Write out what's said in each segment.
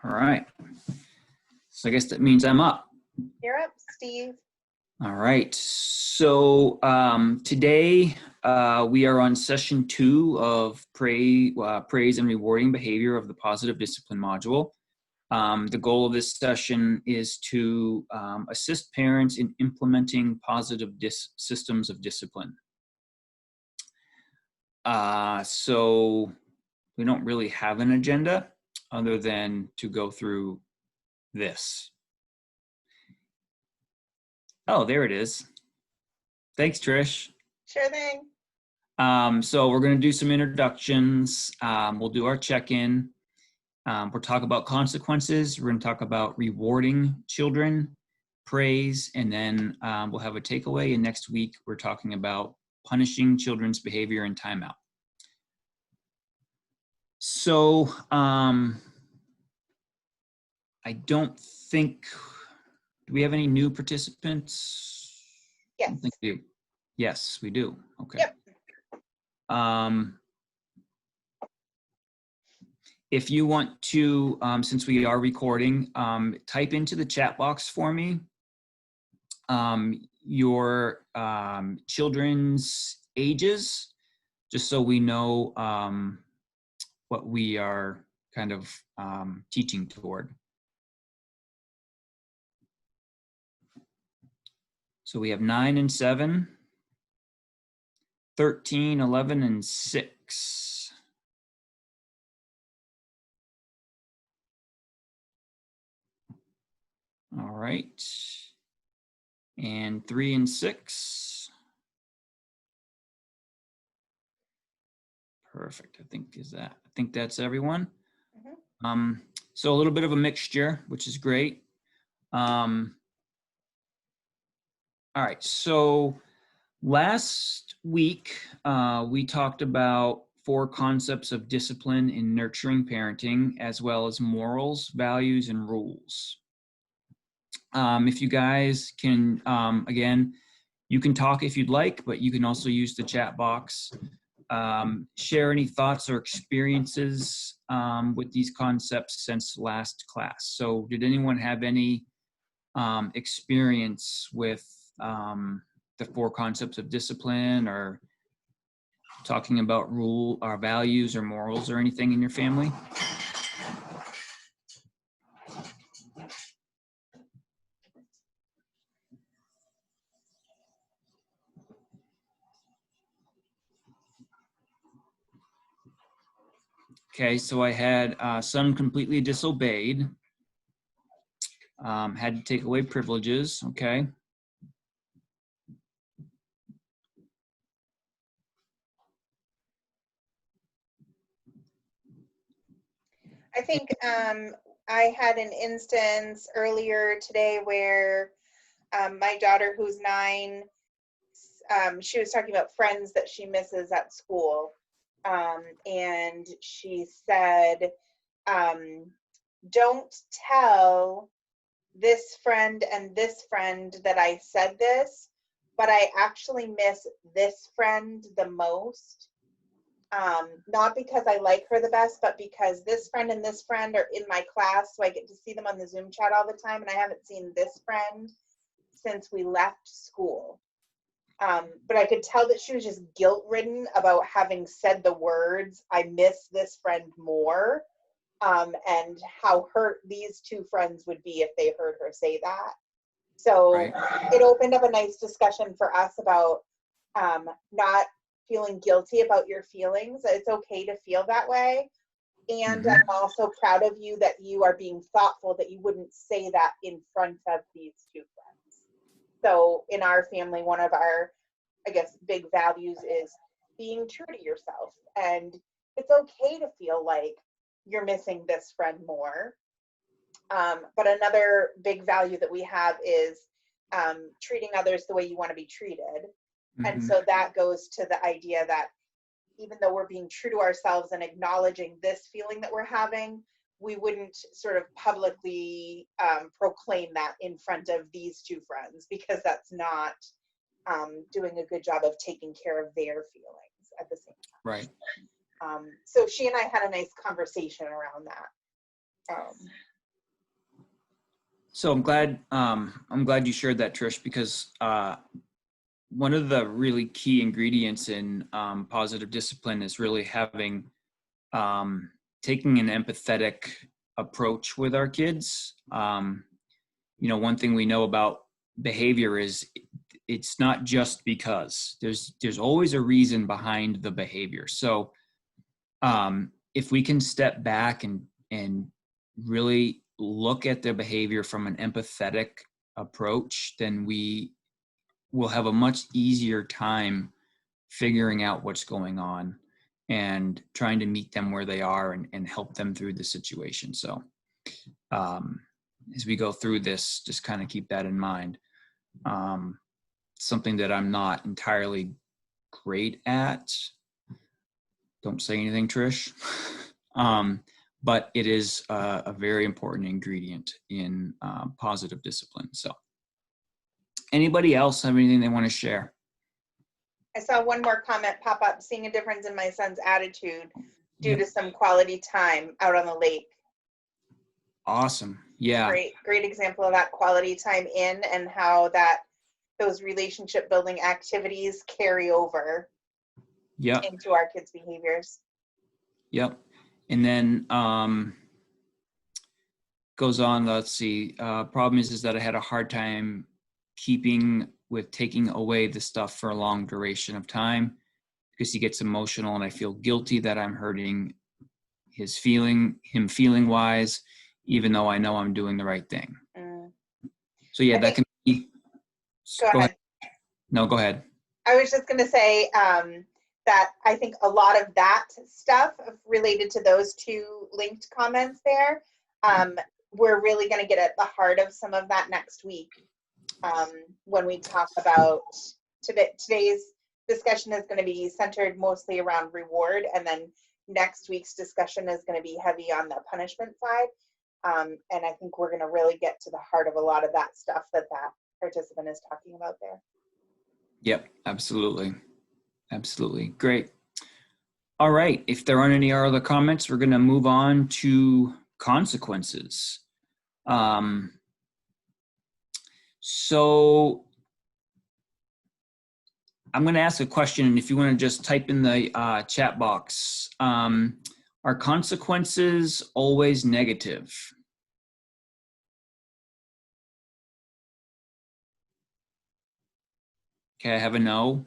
All right. So I guess that means I'm up. You're up, Steve. All right. So today we are on session 2 of praise and rewarding behavior of the positive discipline module. The goal of this session is to assist parents in implementing positive systems of discipline. So we don't really have an agenda other than to go through this. Oh, there it is. Thanks, Trish. Sure thing. So we're going to do some introductions. We'll do our check-in. We'll talk about consequences. We're going to talk about rewarding children, praise, and then we'll have a takeaway. And next week, we're talking about punishing children's behavior and timeout. So I don't think, do we have any new participants? Yes. I don't think we do. Yes, we do. Okay. Yep. If you want to, since we are recording, type into the chat box for me your children's ages, just so we know what we are kind of teaching toward. So we have 9 and 7, 13, 11, and 6. All right. And 3 and 6. Perfect. I think that's everyone. Mm-hmm. So a little bit of a mixture, which is great. All right. So last week, we talked about 4 concepts of discipline in nurturing parenting, as well as morals, values, and rules. If you guys can, again, you can talk if you'd like, but you can also use the chat box. Share any thoughts or experiences with these concepts since last class. So did anyone have any experience with the 4 concepts of discipline, or talking about rule or values or morals or anything in your family? Okay, so I had son completely disobeyed, had to take away privileges, okay. I think I had an instance earlier today where my daughter, who's 9, she was talking about friends that she misses at school. And she said, don't tell this friend and this friend that I said this, but I actually miss this friend the most. Not because I like her the best, but because this friend and this friend are in my class, so I get to see them on the Zoom chat all the time, and I haven't seen this friend since we left school. But I could tell that she was just guilt-ridden about having said the words, I miss this friend more, and how hurt these 2 friends would be if they heard her say that. So Right. It opened up a nice discussion for us about not feeling guilty about your feelings. It's okay to feel that way. And Mhm. I'm also proud of you that you are being thoughtful, that you wouldn't say that in front of these 2 friends. So in our family, one of our, I guess, big values is being true to yourself. And it's okay to feel like you're missing this friend more. But another big value that we have is treating others the way you want to be treated. And Mhm. so that goes to the idea that even though we're being true to ourselves and acknowledging this feeling that we're having, we wouldn't sort of publicly proclaim that in front of these 2 friends, because that's not doing a good job of taking care of their feelings at the same time. Right. So she and I had a nice conversation around that. Um, So I'm glad you shared that, Trish, because one of the really key ingredients in positive discipline is really having taking an empathetic approach with our kids. One thing we know about behavior is it's not just because there's always a reason behind the behavior. So if we can step back and really look at their behavior from an empathetic approach, then we will have a much easier time figuring out what's going on and trying to meet them where they are and help them through the situation. So as we go through this, just kind of keep that in mind. Something that I'm not entirely great at. Don't say anything, Trish. But it is a very important ingredient in positive discipline. So anybody else have anything they want to share? I saw one more comment pop up, seeing a difference in my son's attitude due Yep. to some quality time out on the lake. Awesome. Yeah. Great example of that quality time in, and how those relationship building activities carry over Yep. into our kids' behaviors. Yep. And then goes on, let's see. Problem is that I had a hard time taking away the stuff for a long duration of time because he gets emotional and I feel guilty that I'm hurting him feeling wise, even though I know I'm doing the right thing. So yeah, that can be. Go ahead. No, go ahead. I was just going to say that I think a lot of that stuff related to those two linked comments there, we're really going to get at the heart of some of that next week when we talk about today's discussion is going to be centered mostly around reward, and then next week's discussion is going to be heavy on the punishment side. And I think we're going to really get to the heart of a lot of that stuff that participant is talking about there. Yep, absolutely. Absolutely. Great. All right. If there aren't any other comments, we're going to move on to consequences. So I'm going to ask a question, and if you want to just type in the chat box, are consequences always negative? Okay, I have a no.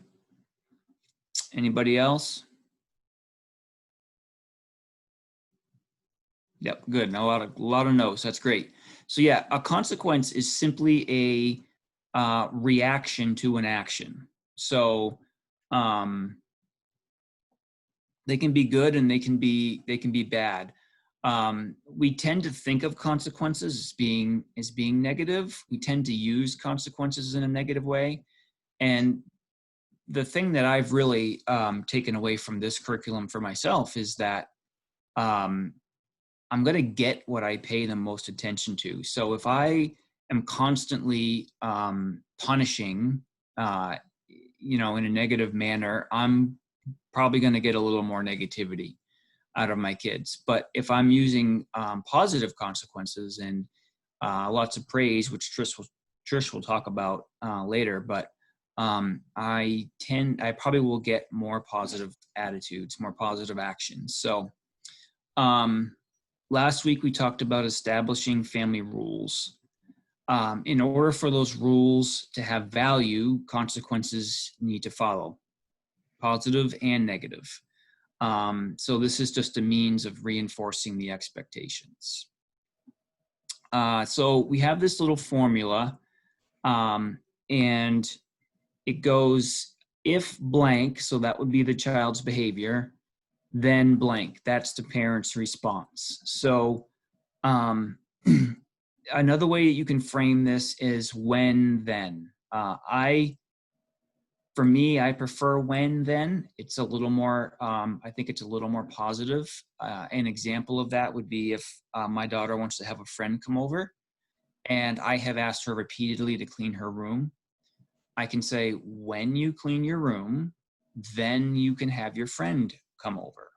Anybody else? Yep, good. A lot of no's. That's great. So yeah, a consequence is simply a reaction to an action. So they can be good and they can be bad. We tend to think of consequences as being negative. We tend to use consequences in a negative way. And the thing that I've really taken away from this curriculum for myself is that I'm going to get what I pay the most attention to. So if I am constantly punishing, in a negative manner, I'm probably going to get a little more negativity out of my kids. But if I'm using positive consequences and lots of praise, which Trish will talk about later, but I probably will get more positive attitudes, more positive actions. So last week we talked about establishing family rules. In order for those rules to have value, consequences need to follow, positive and negative. So this is just a means of reinforcing the expectations. So we have this little formula, and it goes if blank, so that would be the child's behavior, then blank, that's the parent's response. So another way you can frame this is when, then. For me, I prefer when, then. It's a little more, I think it's a little more positive. An example of that would be if my daughter wants to have a friend come over and I have asked her repeatedly to clean her room. I can say, when you clean your room, then you can have your friend come over.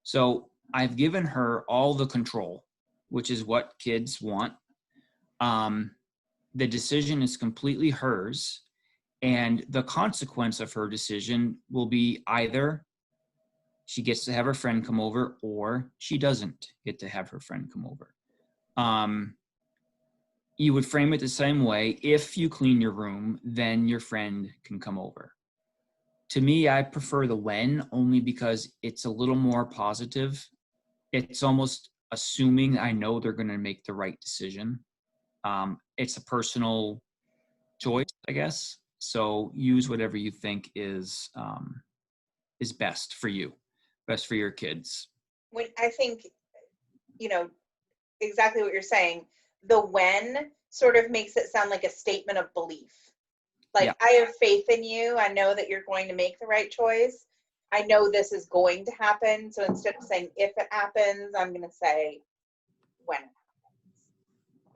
So I've given her all the control. which is what kids want. The decision is completely hers, and the consequence of her decision will be either she gets to have her friend come over or she doesn't get to have her friend come over. You would frame it the same way. If you clean your room, then your friend can come over. To me, I prefer the when, only because it's a little more positive. It's almost assuming I know they're going to make the right decision. It's a personal choice, I guess. So use whatever you think is best for you, best for your kids. When I think, exactly what you're saying, the when sort of makes it sound like a statement of belief. Like, Yeah. I have faith in you. I know that you're going to make the right choice. I know this is going to happen. So instead of saying if it happens, I'm going to say when it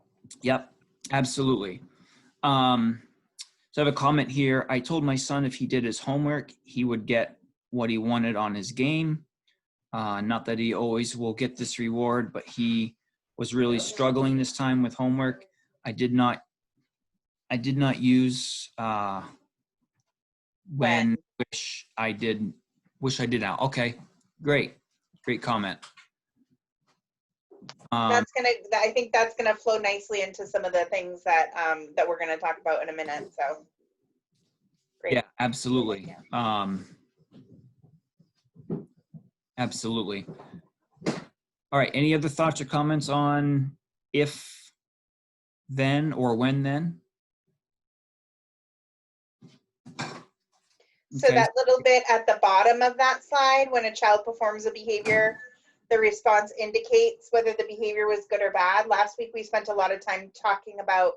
happens. Yep, absolutely. So I have a comment here. I told my son if he did his homework, he would get what he wanted on his game. Not that he always will get this reward, but he was really struggling this time with homework. I did not use when wish I did now. Okay, great comment. I think that's gonna flow nicely into some of the things that that we're gonna talk about in a minute. So great. Yeah, absolutely. Absolutely. All right. Any other thoughts or comments on if, then, or when then? So that little bit at the bottom of that slide, when a child performs a behavior, the response indicates whether the behavior was good or bad. Last week, we spent a lot of time talking about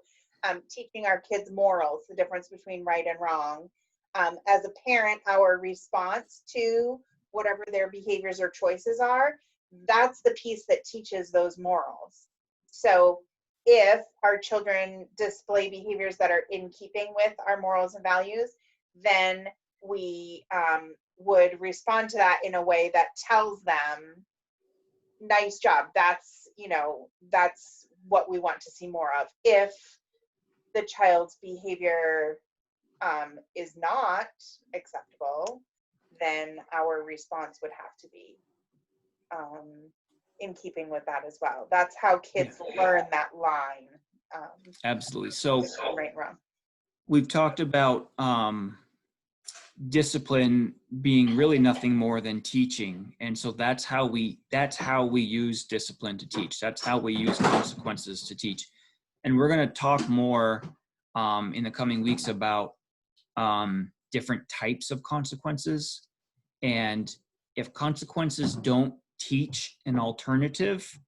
teaching our kids morals, the difference between right and wrong. As a parent, our response to whatever their behaviors or choices are, that's the piece that teaches those morals. So if our children display behaviors that are in keeping with our morals and values, then we would respond to that in a way that tells them, nice job, that's what we want to see more of. If the child's behavior is not acceptable, then our response would have to be in keeping with that as well. That's how kids learn that line. Absolutely. So right, wrong. We've talked about discipline being really nothing more than teaching, and so that's how we use discipline to teach. That's how we use consequences to teach. And we're going to talk more in the coming weeks about different types of consequences. And if consequences don't teach an alternative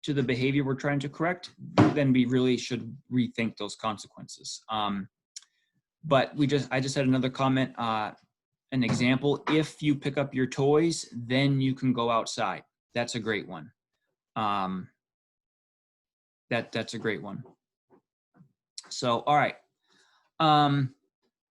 to the behavior we're trying to correct, then we really should rethink those consequences. But I just had another comment, an example. If you pick up your toys, then you can go outside. That's a great one. That's a great one. So, all right.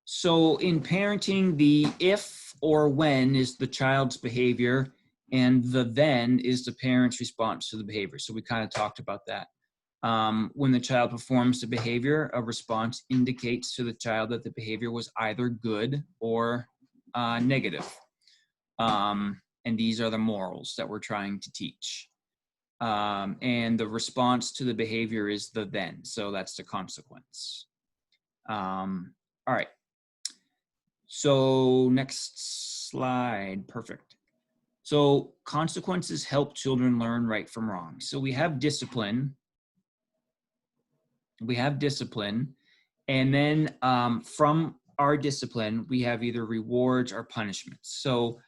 So in parenting, the if or when is the child's behavior, and the then is the parent's response to the behavior. So we kind of talked about that. When the child performs the behavior, a response indicates to the child that the behavior was either good or negative. And these are the morals that we're trying to teach. And the response to the behavior is the then. So that's the consequence. All right. So next slide. Perfect. So consequences help children learn right from wrong. So we have discipline. And then from our discipline, we have either rewards or punishments. So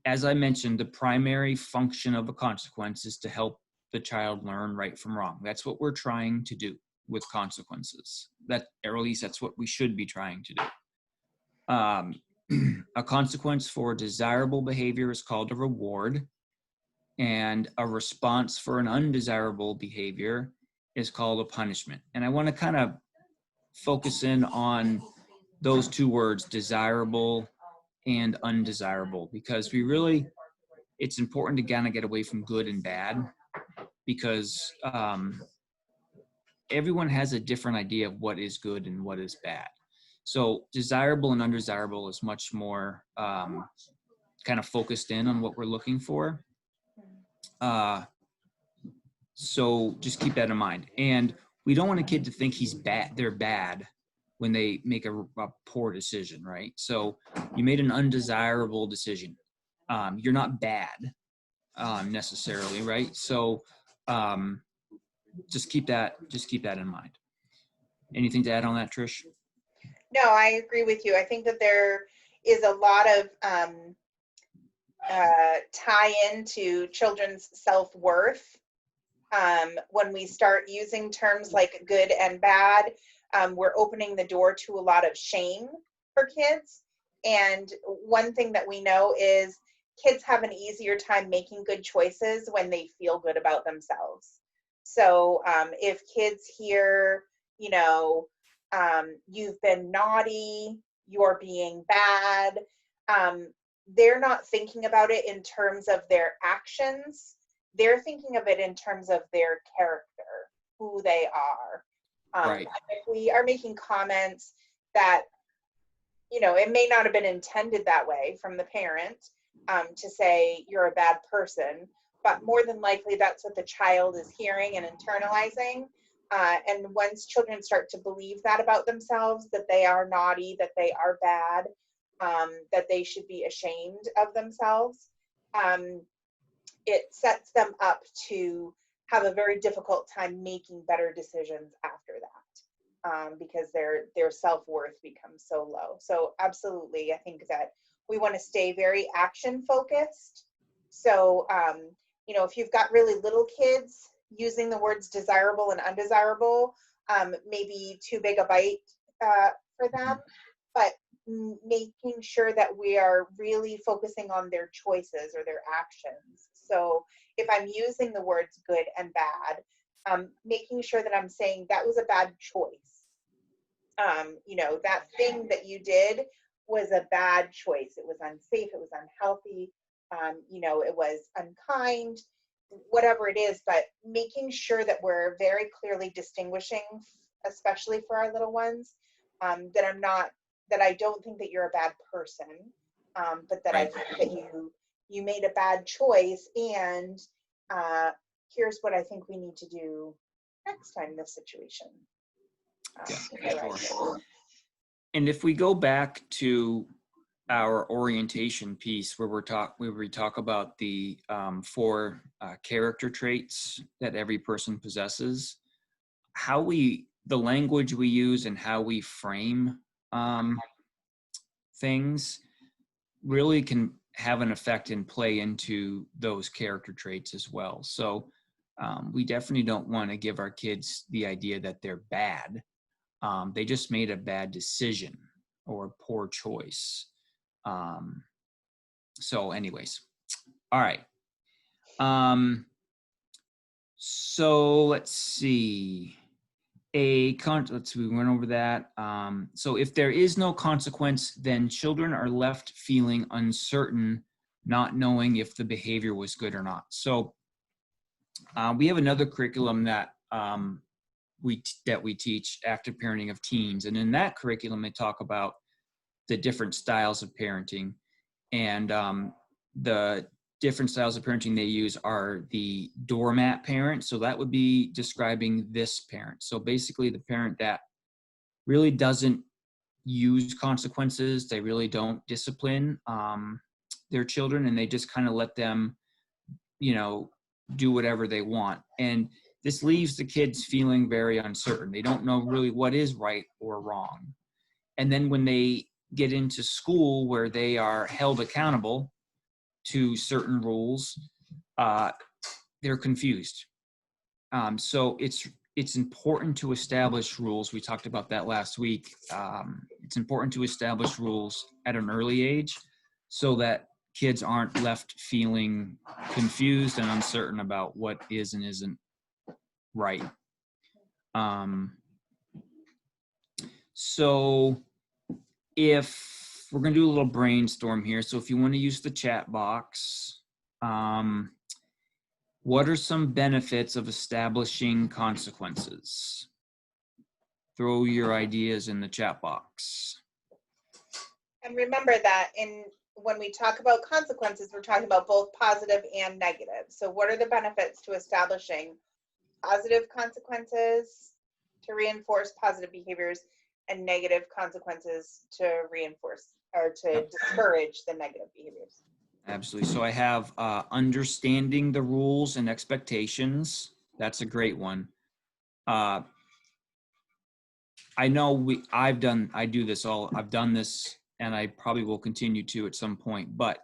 as I mentioned, the primary function of a consequence is to help the child learn right from wrong. That's what we're trying to do with consequences. Or at least that's what we should be trying to do. A consequence for desirable behavior is called a reward, and a response for an undesirable behavior is called a punishment. And I want to kind of focus in on those two words, desirable and undesirable, because it's important to kind of get away from good and bad. because everyone has a different idea of what is good and what is bad. So desirable and undesirable is much more kind of focused in on what we're looking for. So just keep that in mind. And we don't want a kid to think they're bad when they make a poor decision, right? So you made an undesirable decision. You're not bad necessarily, right? So just keep that in mind. Anything to add on that, Trish? No, I agree with you. I think that there is a lot of tie into children's self-worth. When we start using terms like good and bad, we're opening the door to a lot of shame for kids. And one thing that we know is kids have an easier time making good choices when they feel good about themselves. So if kids hear, you've been naughty, you're being bad, they're not thinking about it in terms of their actions. They're thinking of it in terms of their character, who they are. Right. If we are making comments that, it may not have been intended that way from the parent to say you're a bad person, but more than likely that's what the child is hearing and internalizing. And once children start to believe that about themselves, that they are naughty, that they are bad, that they should be ashamed of themselves, it sets them up to have a very difficult time making better decisions after that, because their self-worth becomes so low. So absolutely, I think that we want to stay very action focused. So, if you've got really little kids, using the words desirable and undesirable, maybe too big a bite for them, but making sure that we are really focusing on their choices or their actions. So if I'm using the words good and bad, making sure that I'm saying that was a bad choice. That thing that you did was a bad choice. It was unsafe. It was unhealthy. It was unkind, whatever it is, but making sure that we're very clearly distinguishing, especially for our little ones, that I don't think that you're a bad person, but that Right. I think that you made a bad choice, and here's what I think we need to do next time in this situation. Sure. And if we go back to our orientation piece where we talk about the 4 character traits that every person possesses, the language we use and how we frame things really can have an effect and play into those character traits as well. So we definitely don't want to give our kids the idea that they're bad. They just made a bad decision or a poor choice. So anyways, all right. So let's see. We went over that. So if there is no consequence, then children are left feeling uncertain, not knowing if the behavior was good or not. So we have another curriculum that we teach, active parenting of teens. And in that curriculum, they talk about the different styles of parenting, and the different styles of parenting they use are the doormat parent. So that would be describing this parent. So basically the parent that really doesn't use consequences. They really don't discipline their children, and they just kind of let them, do whatever they want. And this leaves the kids feeling very uncertain. They don't know really what is right or wrong. And then when they get into school where they are held accountable to certain rules, they're confused. So it's important to establish rules. We talked about that last week. It's important to establish rules at an early age so that kids aren't left feeling confused and uncertain about what is and isn't right. So if we're going to do a little brainstorm here, so if you want to use the chat box, What are some benefits of establishing consequences? Throw your ideas in the chat box. And remember that when we talk about consequences, we're talking about both positive and negative. So what are the benefits to establishing positive consequences to reinforce positive behaviors and negative consequences to reinforce or to discourage the negative behaviors? Absolutely. So I have understanding the rules and expectations. That's a great one. I know I've done this, and I probably will continue to at some point, but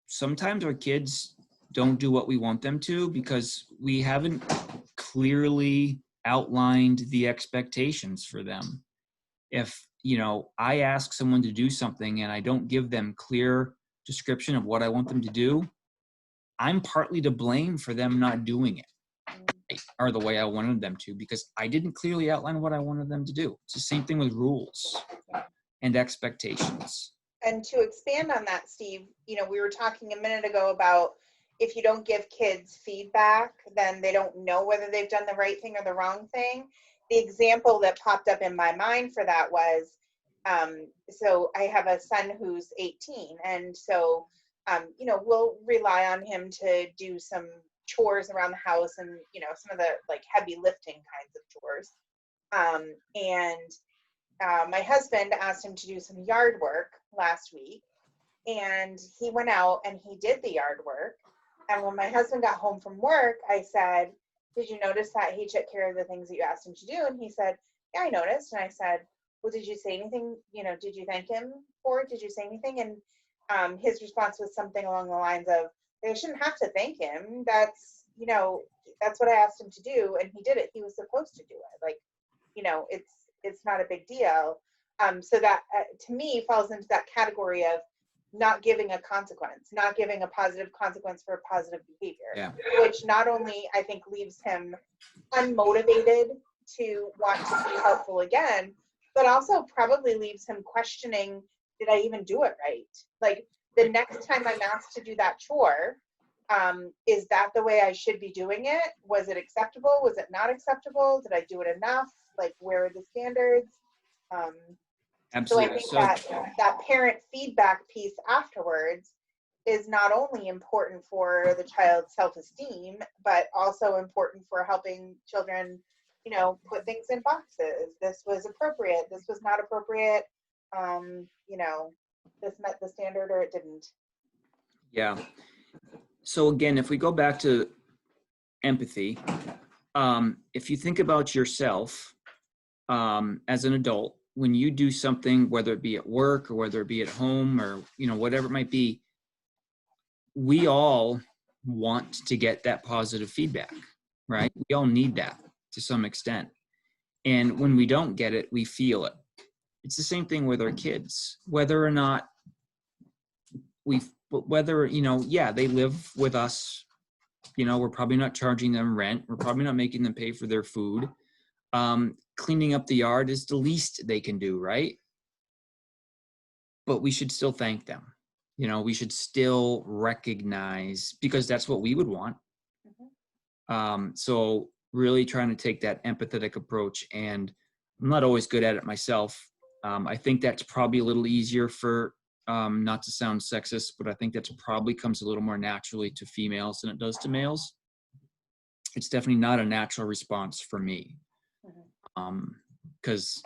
sometimes our kids don't do what we want them to because we haven't clearly outlined the expectations for them. If, I ask someone to do something and I don't give them clear description of what I want them to do, I'm partly to blame for them not doing it or the way I wanted them to, because I didn't clearly outline what I wanted them to do. It's the same thing with rules and expectations. And to expand on that, Steve, we were talking a minute ago about if you don't give kids feedback, then they don't know whether they've done the right thing or the wrong thing. The example that popped up in my mind for that was, so I have a son who's 18, and so, we'll rely on him to do some chores around the house and, some of the like heavy lifting kinds of chores. My husband asked him to do some yard work last week, and he went out and he did the yard work. And when my husband got home from work, I said, "Did you notice that he took care of the things that you asked him to do?" And he said, "Yeah, I noticed." And I said, "Well, did you say anything? Did you thank him for it? Did you say anything?" And his response was something along the lines of, "They shouldn't have to thank him. That's what I asked him to do, and he did it. He was supposed to do it. Like, it's not a big deal." So that to me falls into that category of not giving a consequence, not giving a positive consequence for a positive behavior, which not only I think leaves him unmotivated to want to be helpful again, but also probably leaves him questioning, did I even do it right? Like the next time I'm asked to do that chore, is that the way I should be doing it? Was it acceptable? Was it not acceptable? Did I do it enough? Like, where are the standards? Absolutely. So I think that parent feedback piece afterwards is not only important for the child's self-esteem, but also important for helping children, put things in boxes. This was appropriate. This was not appropriate. This met the standard or it didn't. Yeah. So again, if we go back to empathy, if you think about yourself as an adult, when you do something, whether it be at work or whether it be at home or, whatever it might be, we all want to get that positive feedback, right? We all need that to some extent. And when we don't get it, we feel it. It's the same thing with our kids, whether or not they live with us, we're probably not charging them rent. We're probably not making them pay for their food. Cleaning up the yard is the least they can do, right? But we should still thank them. We should still recognize, because that's what we would want. Mm-hmm. So really trying to take that empathetic approach, and I'm not always good at it myself. I think that's probably a little easier for, not to sound sexist, but I think that's probably comes a little more naturally to females than it does to males. It's definitely not a natural response for me. Because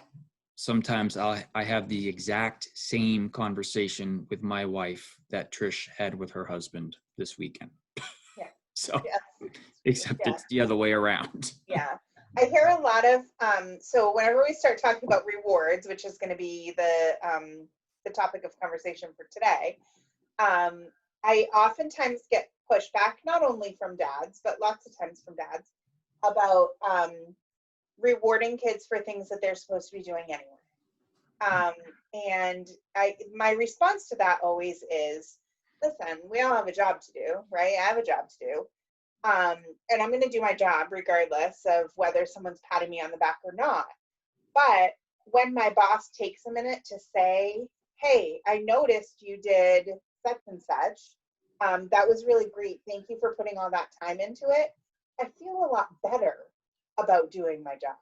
sometimes I have the exact same conversation with my wife that Trish had with her husband this weekend. Yeah. So, except it's the other way around. Yeah. I hear a lot of, so whenever we start talking about rewards, which is going to be the topic of conversation for today, I oftentimes get pushback, not only from dads, but lots of times from dads, about rewarding kids for things that they're supposed to be doing anyway. And my response to that always is, listen, we all have a job to do, right? I have a job to do. And I'm going to do my job regardless of whether someone's patting me on the back or not. But when my boss takes a minute to say, hey, I noticed you did such and such, That was really great. Thank you for putting all that time into it. I feel a lot better about doing my job.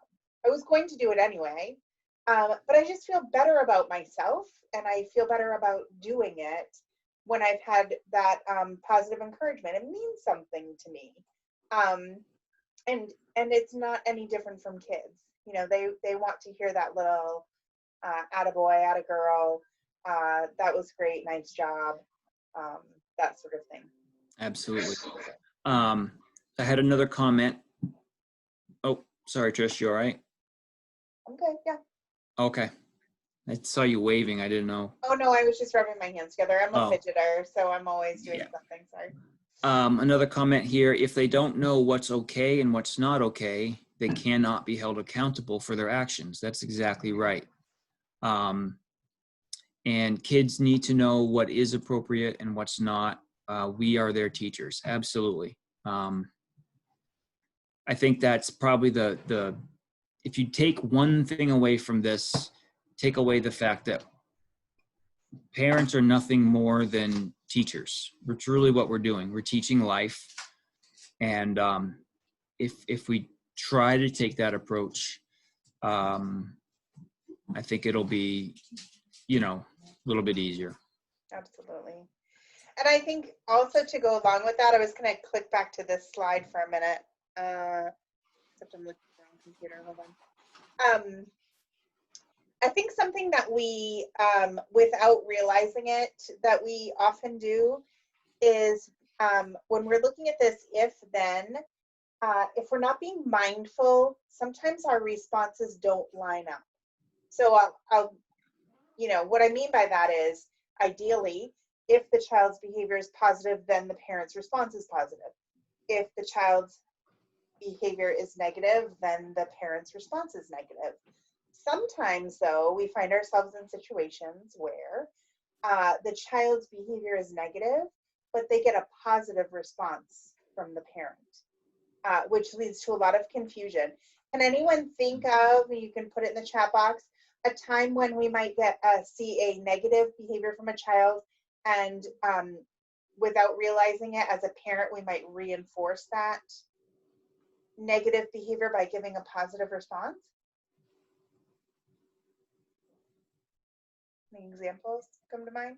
I was going to do it anyway, but I just feel better about myself, and I feel better about doing it when I've had that positive encouragement. It means something to me. Um, and it's not any different from kids. You know, they want to hear that little attaboy, attagirl, that was great, nice job, um, that sort of thing. Absolutely. I had another comment. Oh, sorry, Trish, you all right? I'm good, yeah. Okay. I saw you waving. I didn't know. Oh no, I was just rubbing my hands together. I'm a Oh, fidgeter, so I'm always doing yeah. something. Sorry. Another comment here. If they don't know what's okay and what's not okay, they cannot be held accountable for their actions. That's exactly right. And kids need to know what is appropriate and what's not. We are their teachers. Absolutely. I think that's probably the if you take one thing away from this, take away the fact that parents are nothing more than teachers. We're truly what we're doing. We're teaching life. And if we try to take that approach, I think it'll be, a little bit easier. Absolutely. And I think also to go along with that, I was going to click back to this slide for a minute. Except I'm looking at the wrong computer. Hold on. I think something that we, without realizing it, that we often do is when we're looking at this if then, if we're not being mindful, sometimes our responses don't line up. So I'll what I mean by that is, ideally, if the child's behavior is positive, then the parent's response is positive. If the child's behavior is negative, then the parent's response is negative. Sometimes, though, we find ourselves in situations where the child's behavior is negative, but they get a positive response from the parent, which leads to a lot of confusion. Can anyone think of, you can put it in the chat box, a time when we might see a negative behavior from a child, and without realizing it, as a parent, we might reinforce that negative behavior by giving a positive response? Any examples come to mind?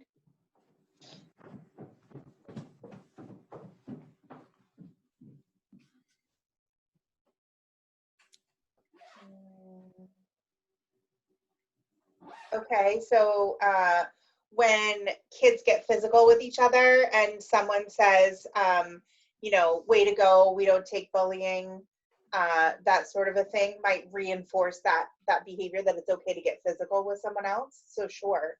Okay, so when kids get physical with each other and someone says, way to go, we don't take bullying, that sort of a thing might reinforce that behavior, that it's okay to get physical with someone else. So sure.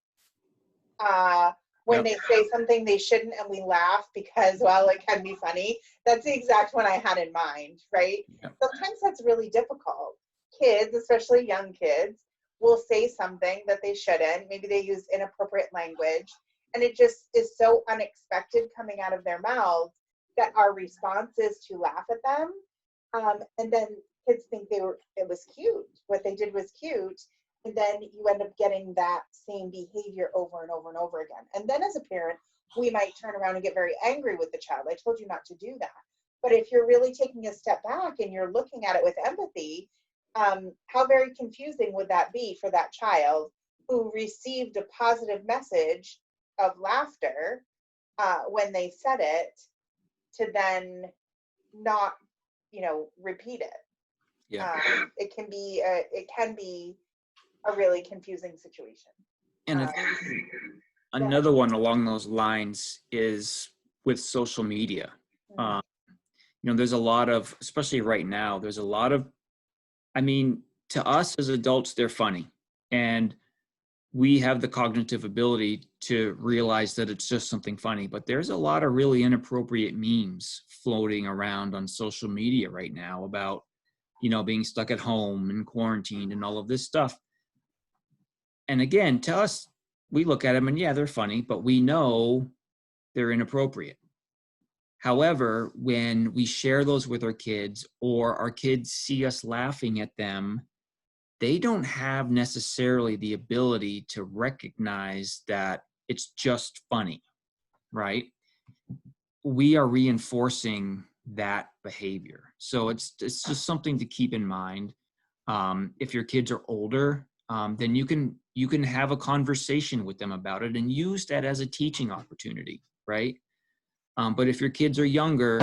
When they say something they shouldn't and we laugh because, well, it can be funny, that's the exact one I had in mind, right? Yep. Sometimes that's really difficult. Kids, especially young kids, will say something that they shouldn't. Maybe they use inappropriate language, and it just is so unexpected coming out of their mouths that our response is to laugh at them. And then kids think it was cute. What they did was cute. And then you end up getting that same behavior over and over and over again. And then as a parent, we might turn around and get very angry with the child. I told you not to do that. But if you're really taking a step back and you're looking at it with empathy, how very confusing would that be for that child who received a positive message of laughter when they said it, to then not, repeat it. Yeah. It can be a really confusing situation. And another one along those lines is with social media. There's a lot of, especially right now, there's a lot of, to us as adults, they're funny. And we have the cognitive ability to realize that it's just something funny. But there's a lot of really inappropriate memes floating around on social media right now about, being stuck at home and quarantined and all of this stuff. And again, to us, we look at them and yeah, they're funny, but we know they're inappropriate. However, when we share those with our kids or our kids see us laughing at them, they don't have necessarily the ability to recognize that it's just funny, right? we are reinforcing that behavior. So it's just something to keep in mind. If your kids are older, then you can have a conversation with them about it and use that as a teaching opportunity, right? But if your kids are younger,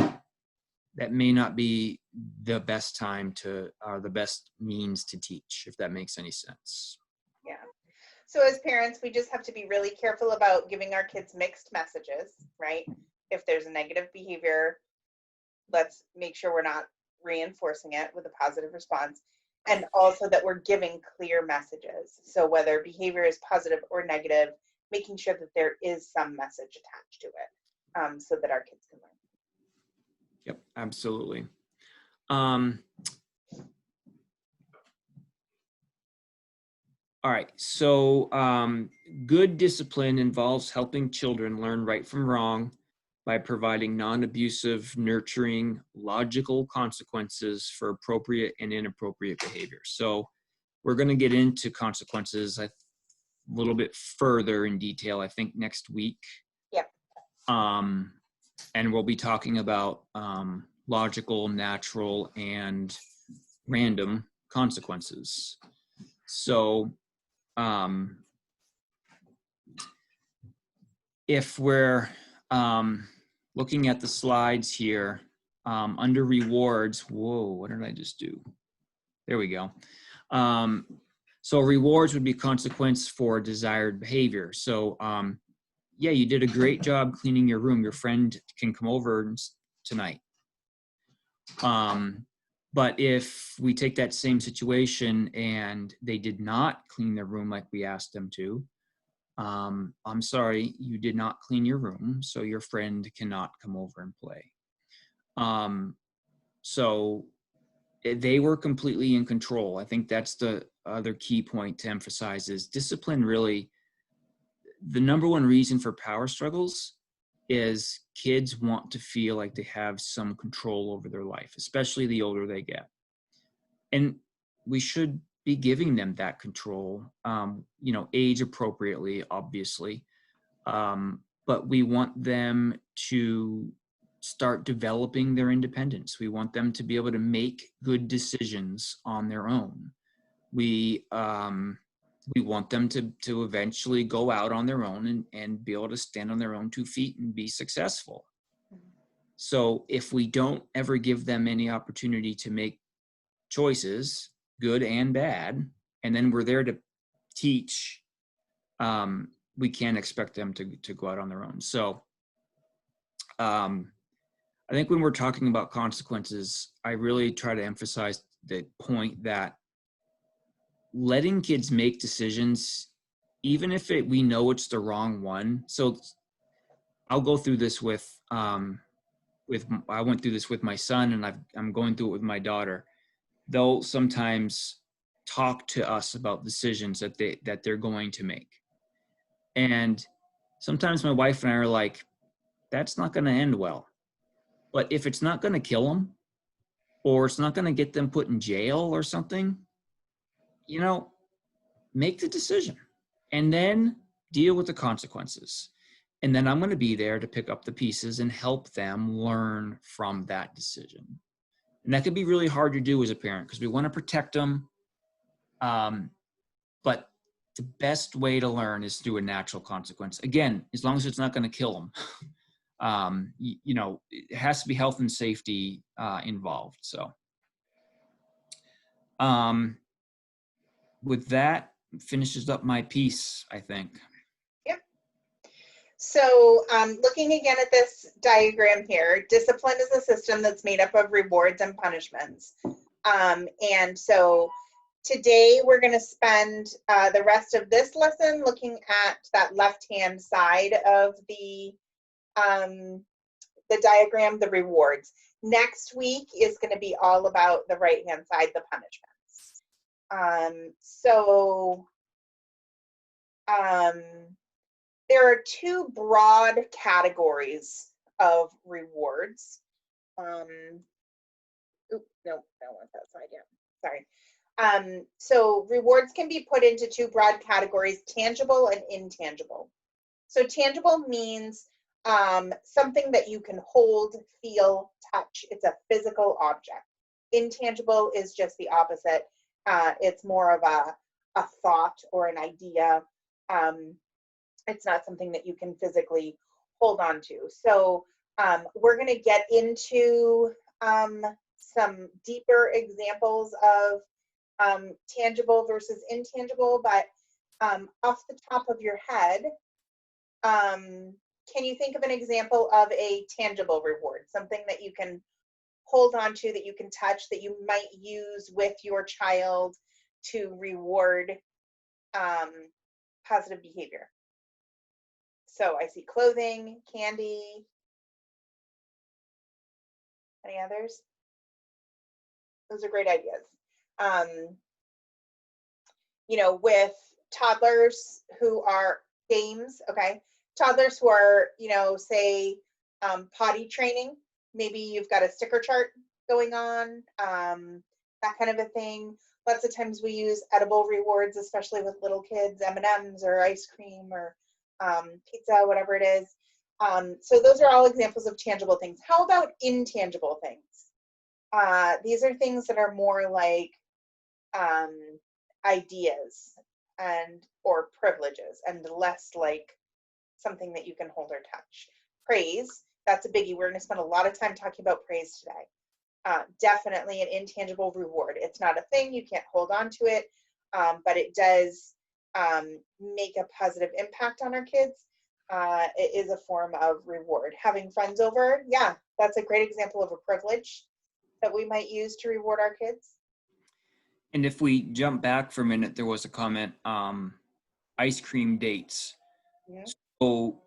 that may not be the best time to, or the best means to teach, if that makes any sense. Yeah. So as parents, we just have to be really careful about giving our kids mixed messages, right? If there's a negative behavior, let's make sure we're not reinforcing it with a positive response. And also that we're giving clear messages. So whether behavior is positive or negative, making sure that there is some message attached to it, so that our kids can learn. Yep, absolutely. All right, so good discipline involves helping children learn right from wrong by providing non-abusive, nurturing, logical consequences for appropriate and inappropriate behavior. So we're going to get into consequences a little bit further in detail, I think, next week. Yep. And we'll be talking about logical, natural, and random consequences. So if we're looking at the slides here, under rewards, whoa, what did I just do? There we go. So rewards would be consequence for desired behavior. So yeah, you did a great job cleaning your room. Your friend can come over tonight. But if we take that same situation and they did not clean their room like we asked them to, I'm sorry, you did not clean your room, so your friend cannot come over and play. So they were completely in control. I think that's the other key point to emphasize is discipline really, the number one reason for power struggles is kids want to feel like they have some control over their life, especially the older they get. And we should be giving them that control, age appropriately, obviously. But we want them to start developing their independence. We want them to be able to make good decisions on their own. We want them to eventually go out on their own and be able to stand on their own 2 feet and be successful. So if we don't ever give them any opportunity to make choices, good and bad, and then we're there to teach, we can't expect them to go out on their own. So I think when we're talking about consequences, I really try to emphasize the point that letting kids make decisions, even if we know it's the wrong one. So I'll go through this I went through this with my son, and I'm going through it with my daughter. They'll sometimes talk to us about decisions that they're going to make. And sometimes my wife and I are like, that's not going to end well. But if it's not going to kill them, or it's not going to get them put in jail or something, make the decision and then deal with the consequences. And then I'm going to be there to pick up the pieces and help them learn from that decision. And that can be really hard to do as a parent because we want to protect them. But the best way to learn is through a natural consequence. Again, as long as it's not going to kill them. It has to be health and safety involved. So with that, finishes up my piece, I think. Yep. So looking again at this diagram here, discipline is a system that's made up of rewards and punishments. And so today we're going to spend the rest of this lesson looking at that left-hand side of the diagram, the rewards. Next week is going to be all about the right-hand side, the punishments. There are 2 broad categories of rewards. No, that wasn't that side yet. Sorry. So rewards can be put into 2 broad categories, tangible and intangible. So tangible means something that you can hold, feel, touch. It's a physical object. Intangible is just the opposite. It's more of a thought or an idea. It's not something that you can physically hold on to. So we're going to get into some deeper examples of tangible versus intangible, but off the top of your head, can you think of an example of a tangible reward, something that you can hold on to, that you can touch, that you might use with your child to reward positive behavior? So I see clothing, candy. Any others? Those are great ideas. With toddlers who are games, okay, toddlers who are, say, potty training, maybe you've got a sticker chart going on, that kind of a thing. Lots of times we use edible rewards, especially with little kids, M&Ms or ice cream or pizza, whatever it is. So those are all examples of tangible things. How about intangible things? These are things that are more like ideas or privileges, and less like something that you can hold or touch. Praise, that's a biggie. We're going to spend a lot of time talking about praise today. Definitely an intangible reward. It's not a thing, you can't hold on to it, but it does make a positive impact on our kids. It is a form of reward. Having friends over, yeah, that's a great example of a privilege that we might use to reward our kids. And if we jump back for a minute, there was a comment, ice cream dates. Yeah. So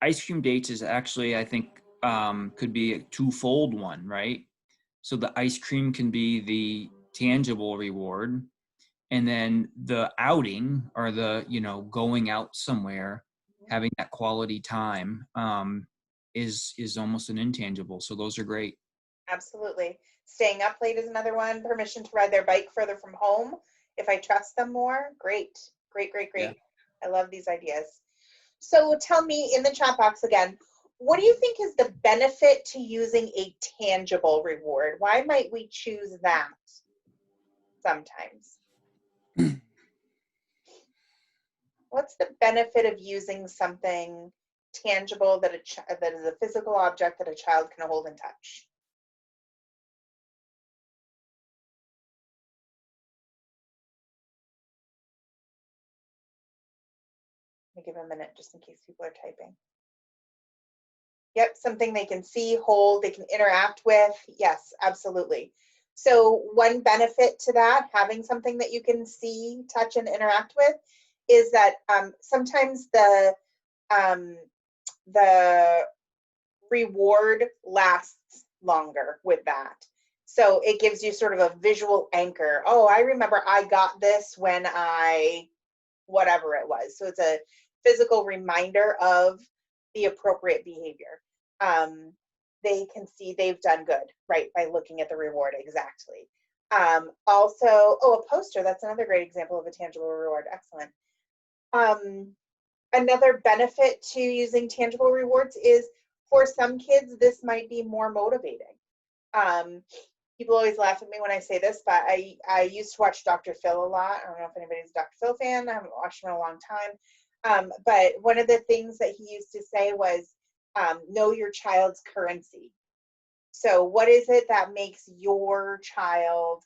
ice cream dates is actually, I think, could be a twofold one, right? So the ice cream can be the tangible reward, and then the outing, or the, going out somewhere, having that quality time, is almost an intangible. So those are great. Absolutely. Staying up late is another one. Permission to ride their bike further from home if I trust them more. Great, great, great, great. Yeah. I love these ideas. So tell me in the chat box again, what do you think is the benefit to using a tangible reward? Why might we choose that sometimes? What's the benefit of using something tangible that is a physical object that a child can hold and touch? Let me give a minute just in case people are typing. Yep, something they can see, hold, they can interact with. Yes, absolutely. So one benefit to that, having something that you can see, touch, and interact with, is that sometimes the reward lasts longer with that. So it gives you sort of a visual anchor. Oh, I remember I got this when I, whatever it was. So it's a physical reminder of the appropriate behavior. They can see they've done good, right, by looking at the reward. Exactly. Also, a poster, that's another great example of a tangible reward. Excellent. Another benefit to using tangible rewards is, for some kids, this might be more motivating. People always laugh at me when I say this, but I used to watch Dr. Phil a lot. I don't know if anybody's a Dr. Phil fan. I haven't watched him in a long time. But one of the things that he used to say was, know your child's currency. So what is it that makes your child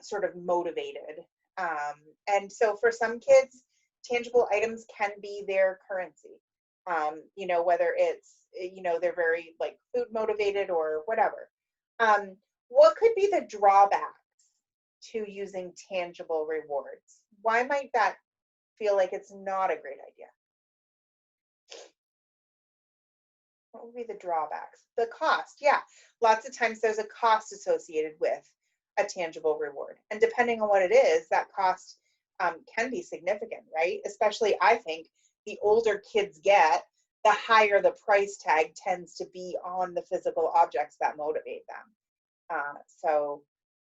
sort of motivated? And so for some kids, tangible items can be their currency. Whether it's, they're very like food motivated or whatever. What could be the drawbacks to using tangible rewards? Why might that feel like it's not a great idea? What would be the drawbacks? The cost, yeah. Lots of times there's a cost associated with a tangible reward. And depending on what it is, that cost can be significant, right? Especially, I think, the older kids get, the higher the price tag tends to be on the physical objects that motivate them. So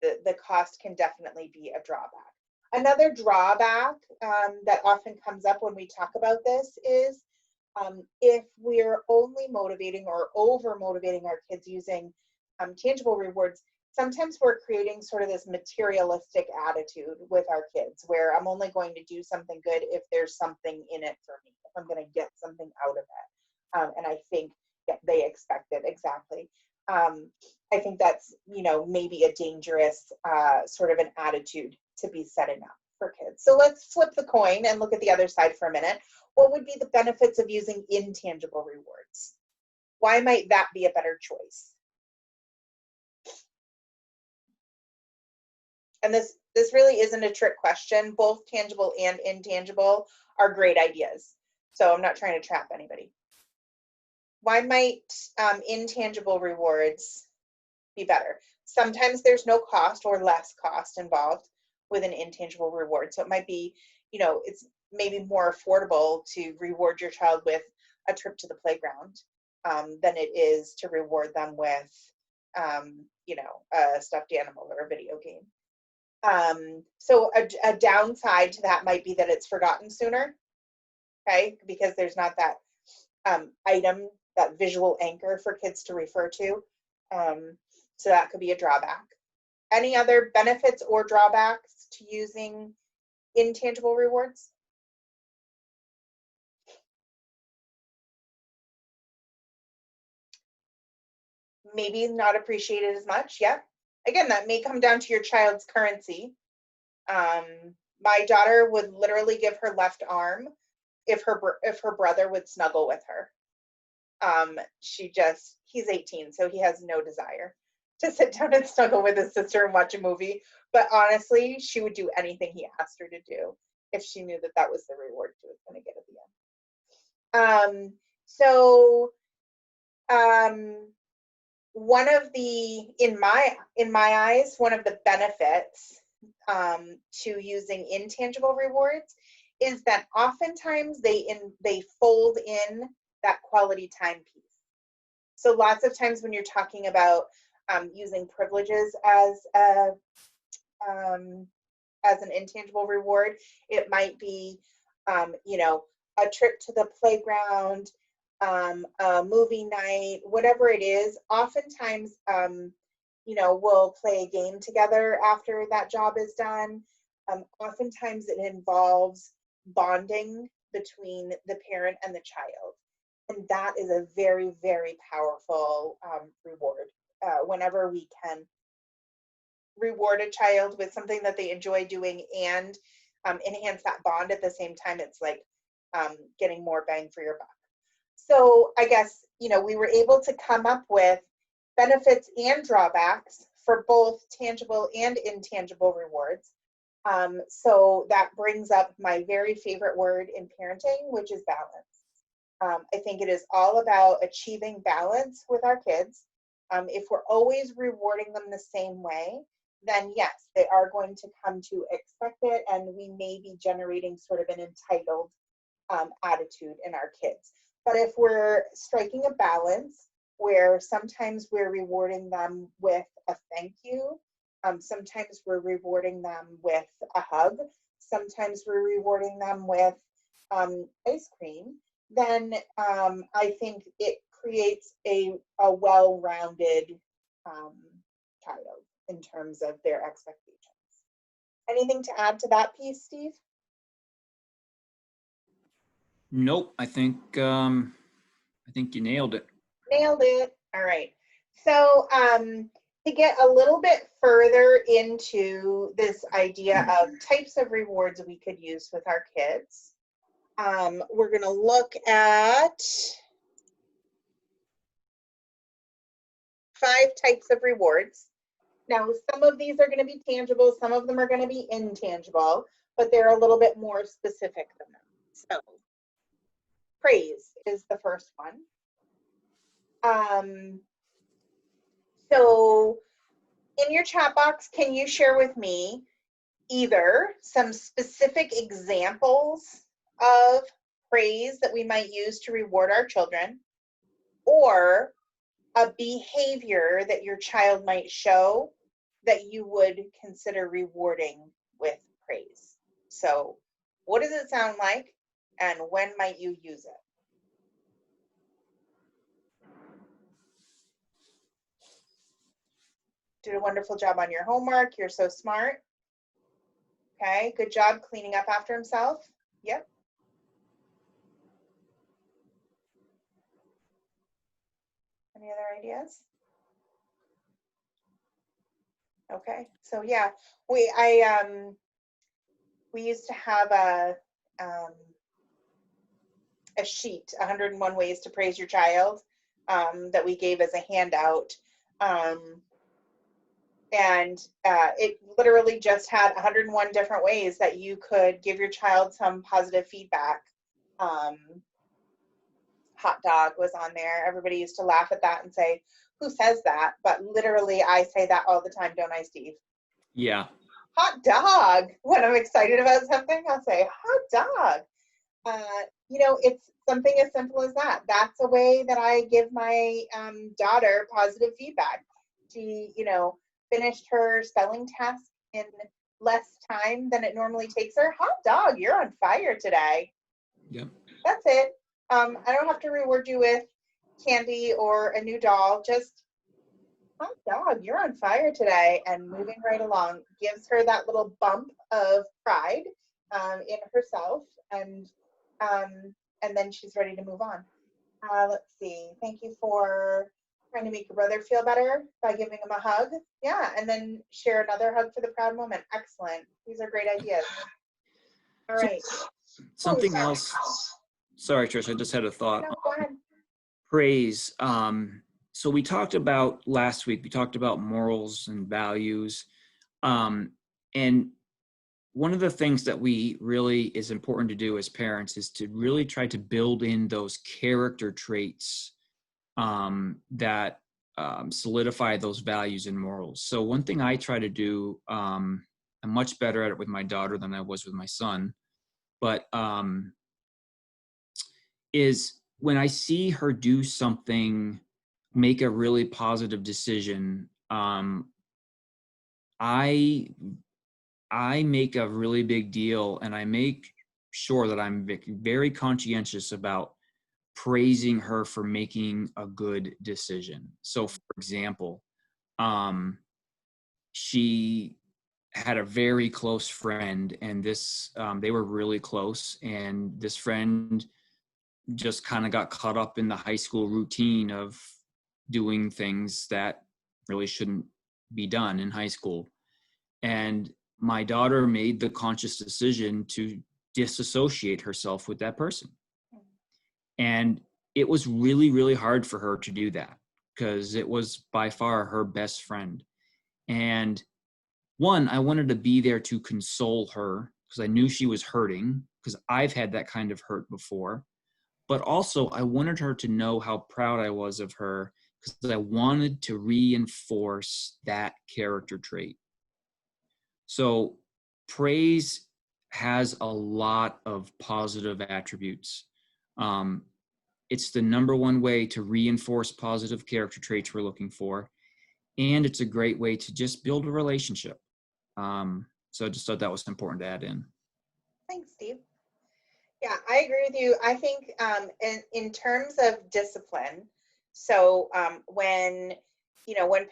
the cost can definitely be a drawback. Another drawback that often comes up when we talk about this is If we're only motivating or over motivating our kids using tangible rewards, sometimes we're creating sort of this materialistic attitude with our kids where I'm only going to do something good if there's something in it for me, if I'm going to get something out of it. And I think they expect it exactly. I think that's, maybe a dangerous sort of an attitude to be setting up for kids. So let's flip the coin and look at the other side for a minute. What would be the benefits of using intangible rewards? Why might that be a better choice? And this really isn't a trick question. Both tangible and intangible are great ideas. So I'm not trying to trap anybody. Why might intangible rewards be better? Sometimes there's no cost or less cost involved with an intangible reward. So it might be, it's maybe more affordable to reward your child with a trip to the playground than it is to reward them with, a stuffed animal or a video game. So a downside to that might be that it's forgotten sooner, okay? Because there's not that item, that visual anchor for kids to refer to. So that could be a drawback. Any other benefits or drawbacks to using intangible rewards? Maybe not appreciated as much. Yeah. Again, that may come down to your child's currency. My daughter would literally give her left arm if her brother would snuggle with her. He's 18, so he has no desire to sit down and snuggle with his sister and watch a movie. But honestly, she would do anything he asked her to do if she knew that that was the reward she was going to get at the end. One of the, in my eyes, one of the benefits to using intangible rewards is that oftentimes they fold in that quality time piece. So lots of times when you're talking about using privileges as an intangible reward, it might be, a trip to the playground, a movie night, whatever it is. Oftentimes, we'll play a game together after that job is done. Oftentimes it involves bonding between the parent and the child. And that is a very, very powerful reward. Whenever we can reward a child with something that they enjoy doing and enhance that bond at the same time, it's like getting more bang for your buck. So I guess, we were able to come up with benefits and drawbacks for both tangible and intangible rewards. So that brings up my very favorite word in parenting, which is balance. I think it is all about achieving balance with our kids. If we're always rewarding them the same way, then yes, they are going to come to expect it, and we may be generating sort of an entitled attitude in our kids. But if we're striking a balance where sometimes we're rewarding them with a thank you, sometimes we're rewarding them with a hug, sometimes we're rewarding them with ice cream, then I think it creates a well-rounded child in terms of their expectations. Anything to add to that piece, Steve? Nope. I think you nailed it. Nailed it. All right. So to get a little bit further into this idea of types of rewards we could use with our kids, we're going to look at 5 types of rewards. Now, some of these are going to be tangible, some of them are going to be intangible, but they're a little bit more specific than them. So, praise is the first one. So in your chat box, can you share with me either some specific examples of praise that we might use to reward our children, or a behavior that your child might show that you would consider rewarding with praise? So what does it sound like, and when might you use it? did a wonderful job on your homework. You're so smart. Okay, good job cleaning up after himself. Yep. Any other ideas? Okay, so yeah, we used to have a sheet, 101 ways to praise your child, that we gave as a handout. And it literally just had 101 different ways that you could give your child some positive feedback. Hot dog was on there. Everybody used to laugh at that and say, who says that? But literally, I say that all the time, don't I, Steve? Yeah. Hot dog. When I'm excited about something, I'll say, hot dog. It's something as simple as that. That's a way that I give my daughter positive feedback. She, finished her spelling test in less time than it normally takes her. Hot dog, you're on fire today. Yep. That's it. I don't have to reward you with candy or a new doll. Just, hot dog, you're on fire today. And moving right along gives her that little bump of pride in herself. And then she's ready to move on. Let's see. Thank you for trying to make your brother feel better by giving him a hug. Yeah, and then share another hug for the proud moment. Excellent. These are great ideas. All right. Something else. Sorry, Trish, I just had a thought. No, go ahead. Praise. So we talked about last week, we talked about morals and values. And one of the things that we really is important to do as parents is to really try to build in those character traits that solidify those values and morals. So one thing I try to do, I'm much better at it with my daughter than I was with my son, but is when I see her do something, make a really positive decision, I make a really big deal, and I make sure that I'm very conscientious about praising her for making a good decision. So, for example, she had a very close friend, and they were really close, and this friend just kind of got caught up in the high school routine of doing things that really shouldn't be done in high school. And my daughter made the conscious decision to disassociate herself with that person. And it was really, really hard for her to do that because it was by far her best friend. And one, I wanted to be there to console her because I knew she was hurting, because I've had that kind of hurt before. But also, I wanted her to know how proud I was of her because I wanted to reinforce that character trait. So praise has a lot of positive attributes. It's the number one way to reinforce positive character traits we're looking for. And it's a great way to just build a relationship. So I just thought that was important to add in. Thanks, Steve. Yeah, I agree with you. I think in terms of discipline, so when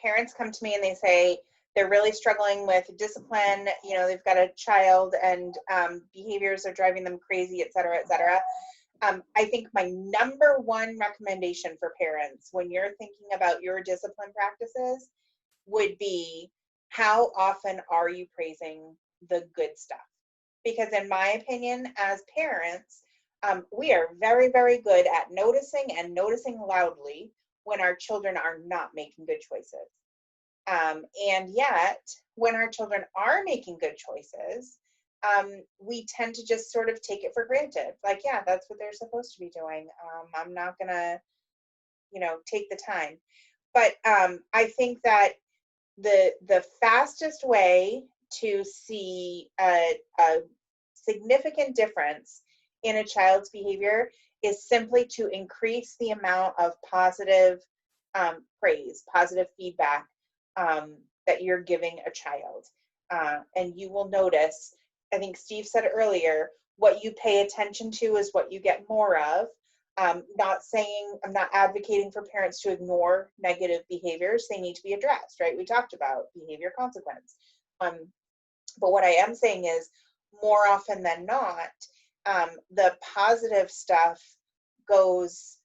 parents come to me and they say they're really struggling with discipline, they've got a child and behaviors are driving them crazy, et cetera, et cetera. I think my number one recommendation for parents when you're thinking about your discipline practices would be, how often are you praising the good stuff? Because in my opinion, as parents, we are very, very good at noticing and noticing loudly when our children are not making good choices. And yet, when our children are making good choices, we tend to just sort of take it for granted. Like, yeah, that's what they're supposed to be doing. I'm not going to, take the time. But I think that the fastest way to see a significant difference in a child's behavior is simply to increase the amount of positive praise, positive feedback that you're giving a child. And you will notice, I think Steve said earlier, what you pay attention to is what you get more of. Not saying, I'm not advocating for parents to ignore negative behaviors. They need to be addressed, right? We talked about behavior consequence. But what I am saying is, more often than not, the positive stuff goes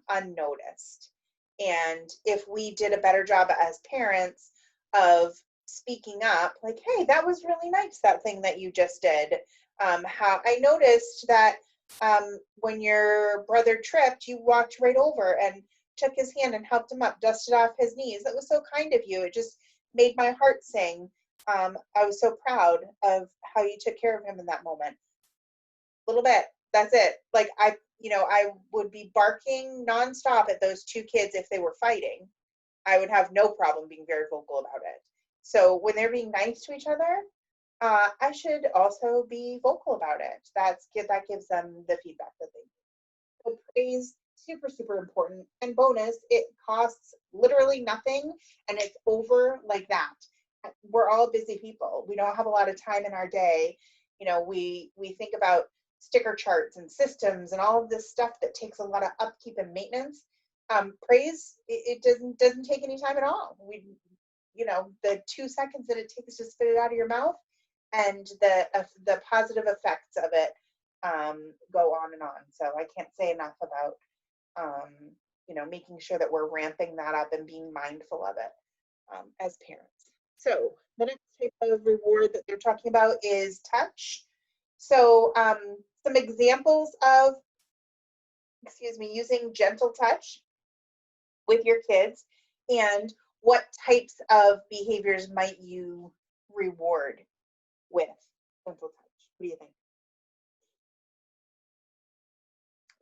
unnoticed. And if we did a better job as parents of speaking up, like, hey, that was really nice, that thing that you just did. How I noticed that when your brother tripped, you walked right over and took his hand and helped him up, dusted off his knees. That was so kind of you. It just made my heart sing. I was so proud of how you took care of him in that moment. A little bit. That's it. Like I would be barking nonstop at those two kids if they were fighting. I would have no problem being very vocal about it. So when they're being nice to each other, I should also be vocal about it. That gives them the feedback that they need. So praise, super, super important. And bonus, it costs literally nothing and it's over like that. We're all busy people. We don't have a lot of time in our day. We think about sticker charts and systems and all of this stuff that takes a lot of upkeep and maintenance. Praise, it doesn't take any time at all. The 2 seconds that it takes to spit it out of your mouth and the positive effects of it go on and on. So I can't say enough about making sure that we're ramping that up and being mindful of it as parents. So the next type of reward that they're talking about is touch. So some examples of, using gentle touch with your kids, and what types of behaviors might you reward with gentle touch? What do you think?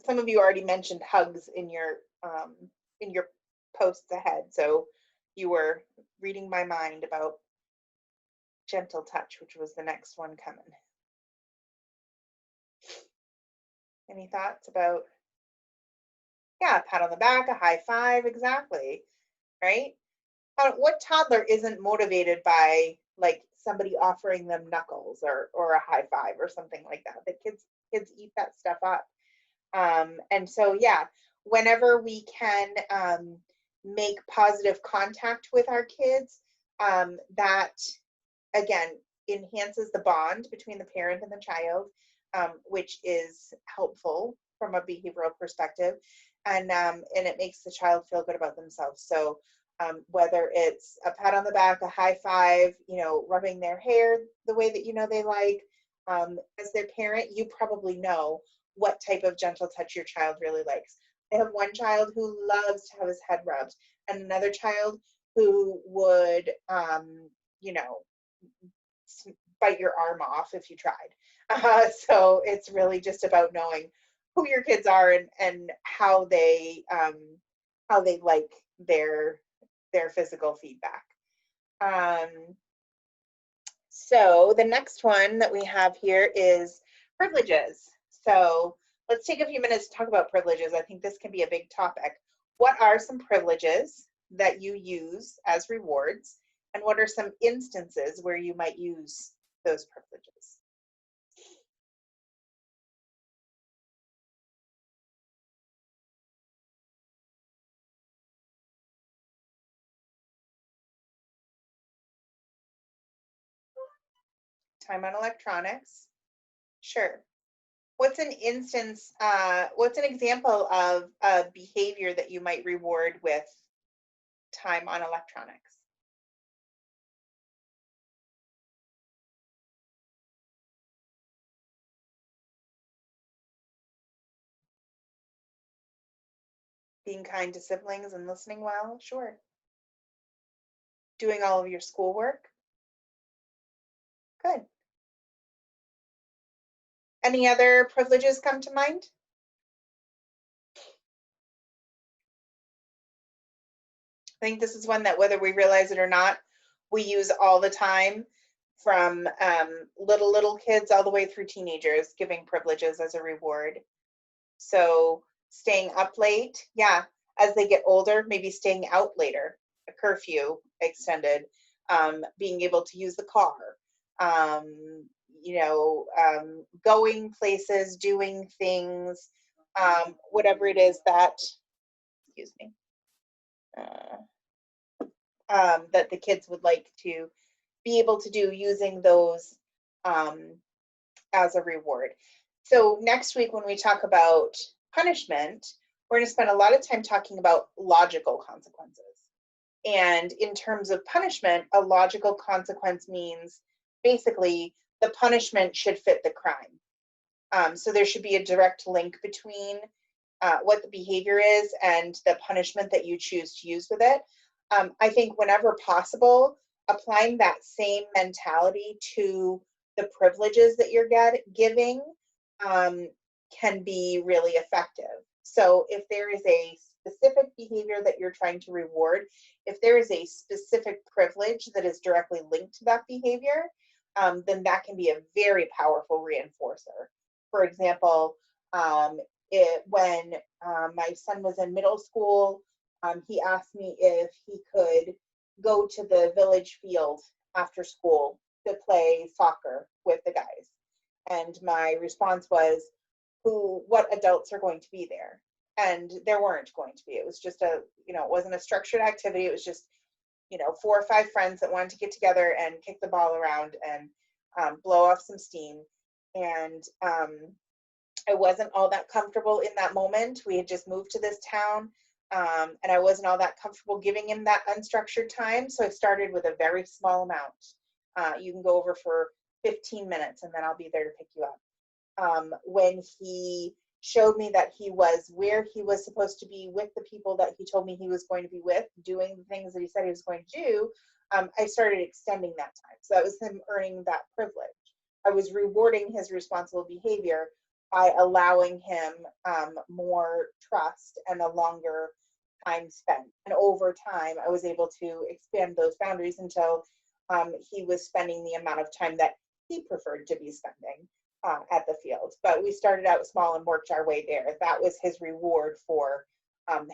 Some of you already mentioned hugs in your posts ahead, so you were reading my mind about gentle touch, which was the next one coming. Any thoughts about, yeah, a pat on the back, a high five, exactly, right? What toddler isn't motivated by like somebody offering them knuckles or a high five or something like that? The kids eat that stuff up. And so, yeah, whenever we can make positive contact with our kids, that again enhances the bond between the parent and the child, which is helpful from a behavioral perspective, and it makes the child feel good about themselves. So whether it's a pat on the back, a high five, rubbing their hair the way that they like, as their parent, you probably know what type of gentle touch your child really likes. I have one child who loves to have his head rubbed, and another child who would, bite your arm off if you tried. So it's really just about knowing who your kids are and how they like their physical feedback. So the next one that we have here is privileges. So let's take a few minutes to talk about privileges. I think this can be a big topic. What are some privileges that you use as rewards? And what are some instances where you might use those privileges? Time on electronics. Sure. What's an instance, what's an example of a behavior that you might reward with time on electronics? Being kind to siblings and listening well? Sure. Doing all of your schoolwork? Good. Any other privileges come to mind? I think this is one that, whether we realize it or not, we use all the time, from little kids all the way through teenagers, giving privileges as a reward. So staying up late, yeah, as they get older, maybe staying out later, a curfew extended, being able to use the car, going places, doing things whatever it is that, excuse me, that the kids would like to be able to do using those as a reward. So next week, when we talk about punishment, we're going to spend a lot of time talking about logical consequences. And in terms of punishment, a logical consequence means basically the punishment should fit the crime. So there should be a direct link between what the behavior is and the punishment that you choose to use with it. I think whenever possible, applying that same mentality to the privileges that you're giving can be really effective. So if there is a specific behavior that you're trying to reward, if there is a specific privilege that is directly linked to that behavior, then that can be a very powerful reinforcer. For example, when my son was in middle school, he asked me if he could go to the village field after school to play soccer with the guys. And my response was, what adults are going to be there? And there weren't going to be. It was just it wasn't a structured activity. It was just, 4 or 5 friends that wanted to get together and kick the ball around and blow off some steam. And I wasn't all that comfortable in that moment. We had just moved to this town, and I wasn't all that comfortable giving him that unstructured time. So I started with a very small amount. You can go over for 15 minutes, and then I'll be there to pick you up. When he showed me that he was where he was supposed to be with the people that he told me he was going to be with, doing the things that he said he was going to do, I started extending that time. So that was him earning that privilege. I was rewarding his responsible behavior by allowing him more trust and a longer time spent. And over time, I was able to expand those boundaries until he was spending the amount of time that he preferred to be spending at the field. But we started out small and worked our way there. That was his reward for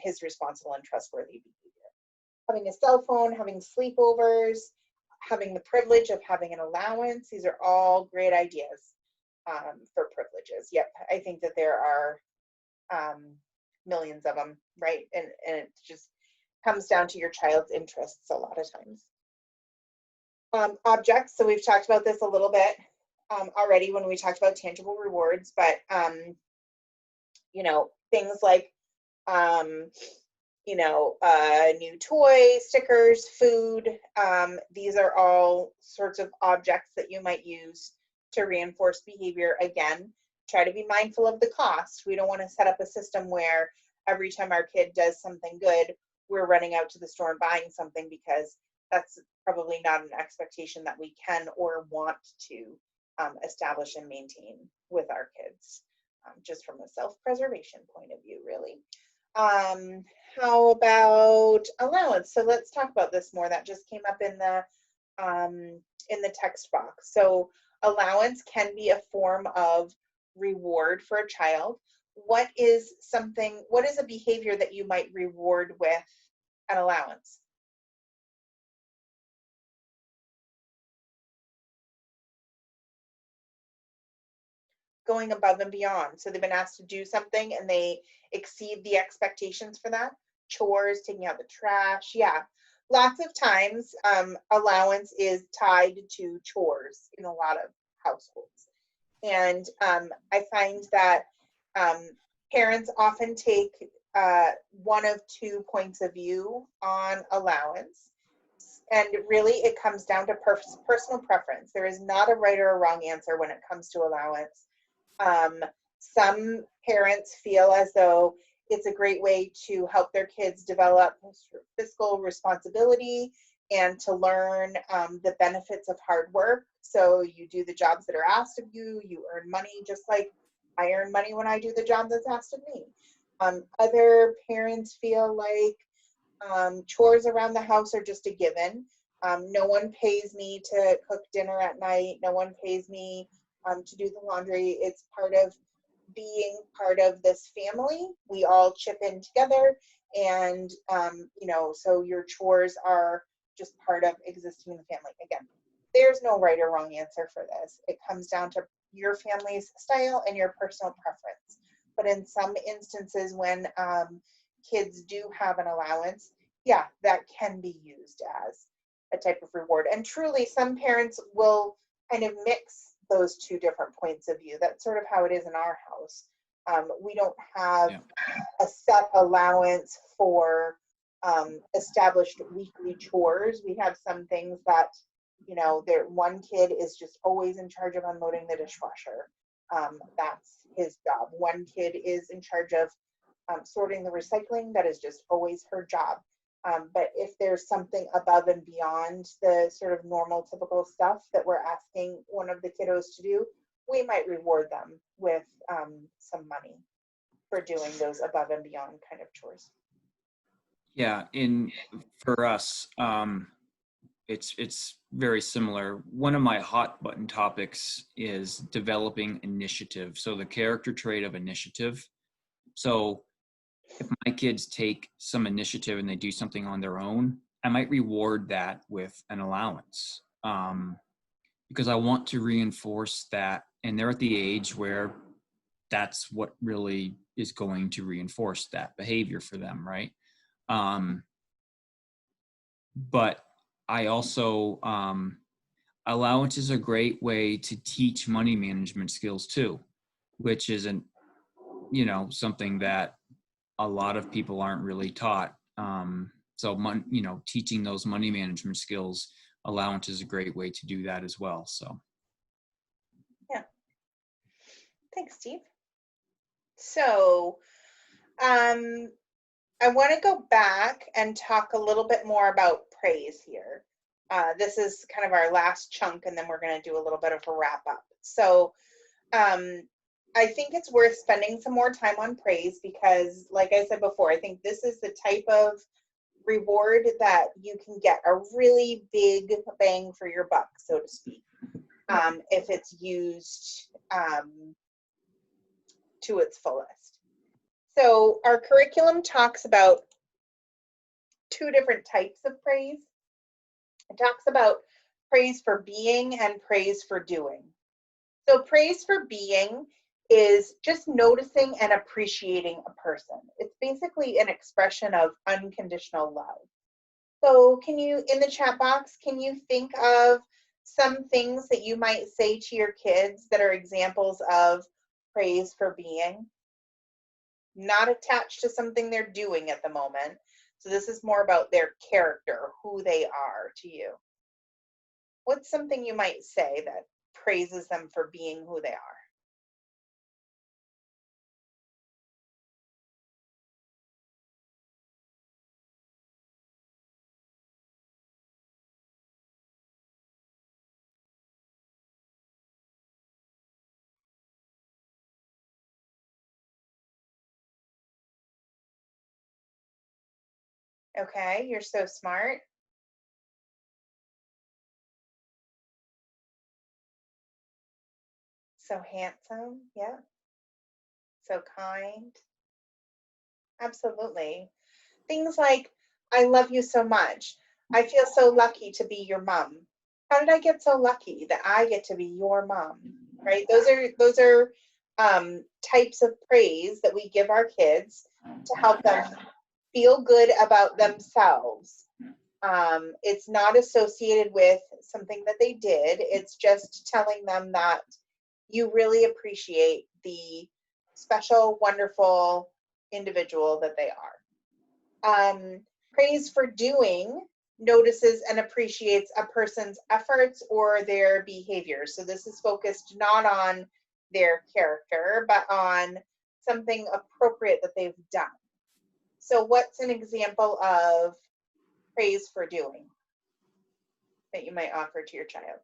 his responsible and trustworthy behavior. Having a cell phone, having sleepovers, having the privilege of having an allowance, these are all great ideas for privileges. Yep, I think that there are millions of them, right? And it just comes down to your child's interests a lot of times. Objects, so we've talked about this a little bit already when we talked about tangible rewards, but things like new toy, stickers, food, these are all sorts of objects that you might use to reinforce behavior. Again, try to be mindful of the cost. We don't want to set up a system where every time our kid does something good, we're running out to the store and buying something, because that's probably not an expectation that we can or want to establish and maintain with our kids, just from a self-preservation point of view, really. How about allowance? So let's talk about this more. That just came up in the text box. So allowance can be a form of reward for a child. What is a behavior that you might reward with an allowance? Going above and beyond. So they've been asked to do something and they exceed the expectations for that. Chores, taking out the trash. Yeah. Lots of times, allowance is tied to chores in a lot of households. And I find that parents often take one of 2 points of view on allowance. And really, it comes down to personal preference. There is not a right or a wrong answer when it comes to allowance. Some parents feel as though it's a great way to help their kids develop fiscal responsibility and to learn the benefits of hard work. So you do the jobs that are asked of you, you earn money just like I earn money when I do the job that's asked of me. Other parents feel like chores around the house are just a given. No one pays me to cook dinner at night. No one pays me to do the laundry. It's part of being part of this family. We all chip in together, and so your chores are just part of existing in the family. Again, there's no right or wrong answer for this. It comes down to your family's style and your personal preference. but in some instances when kids do have an allowance, yeah, that can be used as a type of reward. And truly, some parents will kind of mix those two different points of view. That's sort of how it is in our house. We don't have a set allowance for established weekly chores. We have some things that, you know, one kid is just always in charge of unloading the dishwasher. That's his job. One kid is in charge of sorting the recycling. That is just always her job. But if there's something above and beyond the sort of normal, typical stuff that we're asking one of the kiddos to do, we might reward them with some money for doing those above and beyond kind of chores. Yeah, for us, it's very similar. One of my hot button topics is developing initiative. So the character trait of initiative. So if my kids take some initiative and they do something on their own, I might reward that with an allowance, because I want to reinforce that. And they're at the age where that's what really is going to reinforce that behavior for them, right? But I also, allowance is a great way to teach money management skills too, which isn't, something that a lot of people aren't really taught. So, teaching those money management skills, allowance is a great way to do that as well. So, yeah. Thanks, Steve. So, I want to go back and talk a little bit more about praise here. This is kind of our last chunk, and then we're going to do a little bit of a wrap up. So, I think it's worth spending some more time on praise because, like I said before, I think this is the type of reward that you can get a really big bang for your buck, so to speak, if it's used to its fullest. So our curriculum talks about two different types of praise. It talks about praise for being and praise for doing. So praise for being is just noticing and appreciating a person. It's basically an expression of unconditional love. So can you, in the chat box, can you think of some things that you might say to your kids that are examples of praise for being? Not attached to something they're doing at the moment. So this is more about their character, who they are to you. What's something you might say that praises them for being who they are? Okay, you're so smart. So handsome, yeah. So kind. Absolutely. Things like, I love you so much. I feel so lucky to be your mom. How did I get so lucky that I get to be your mom? Right? Those are types of praise that we give our kids to help them feel good about themselves. It's not associated with something that they did. It's just telling them that you really appreciate the special, wonderful individual that they are. Praise for doing notices and appreciates a person's efforts or their behavior. So this is focused not on their character, but on something appropriate that they've done. So what's an example of praise for doing that you might offer to your child?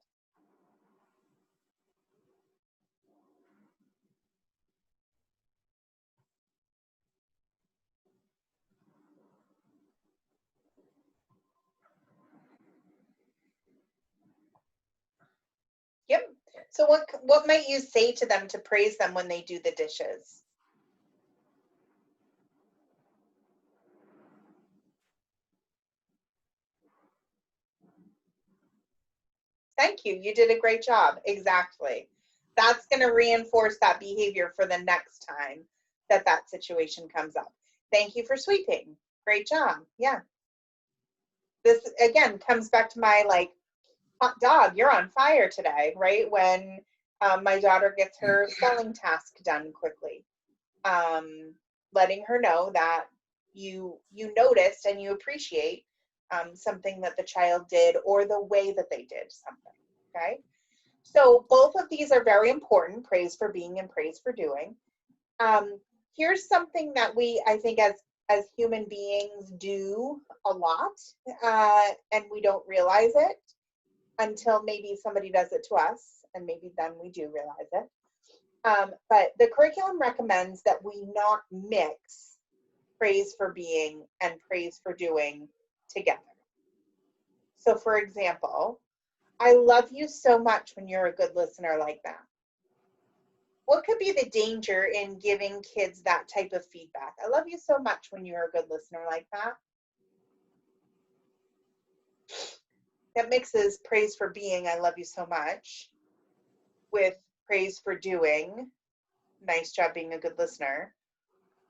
Yep. So what might you say to them to praise them when they do the dishes? Thank you. You did a great job. Exactly. That's going to reinforce that behavior for the next time. that situation comes up. Thank you for sweeping. Great job. Yeah. This again comes back to my like, hot dog, you're on fire today, right? When my daughter gets her spelling task done quickly, letting her know that you noticed and you appreciate something that the child did or the way that they did something. Okay, so both of these are very important: praise for being and praise for doing. Here's something that we, I think, as human beings do a lot, and we don't realize it until maybe somebody does it to us, and maybe then we do realize it. But the curriculum recommends that we not mix praise for being and praise for doing together. So for example, I love you so much when you're a good listener like that. What could be the danger in giving kids that type of feedback? I love you so much when you're a good listener like that. That mixes praise for being, I love you so much, with praise for doing, nice job being a good listener.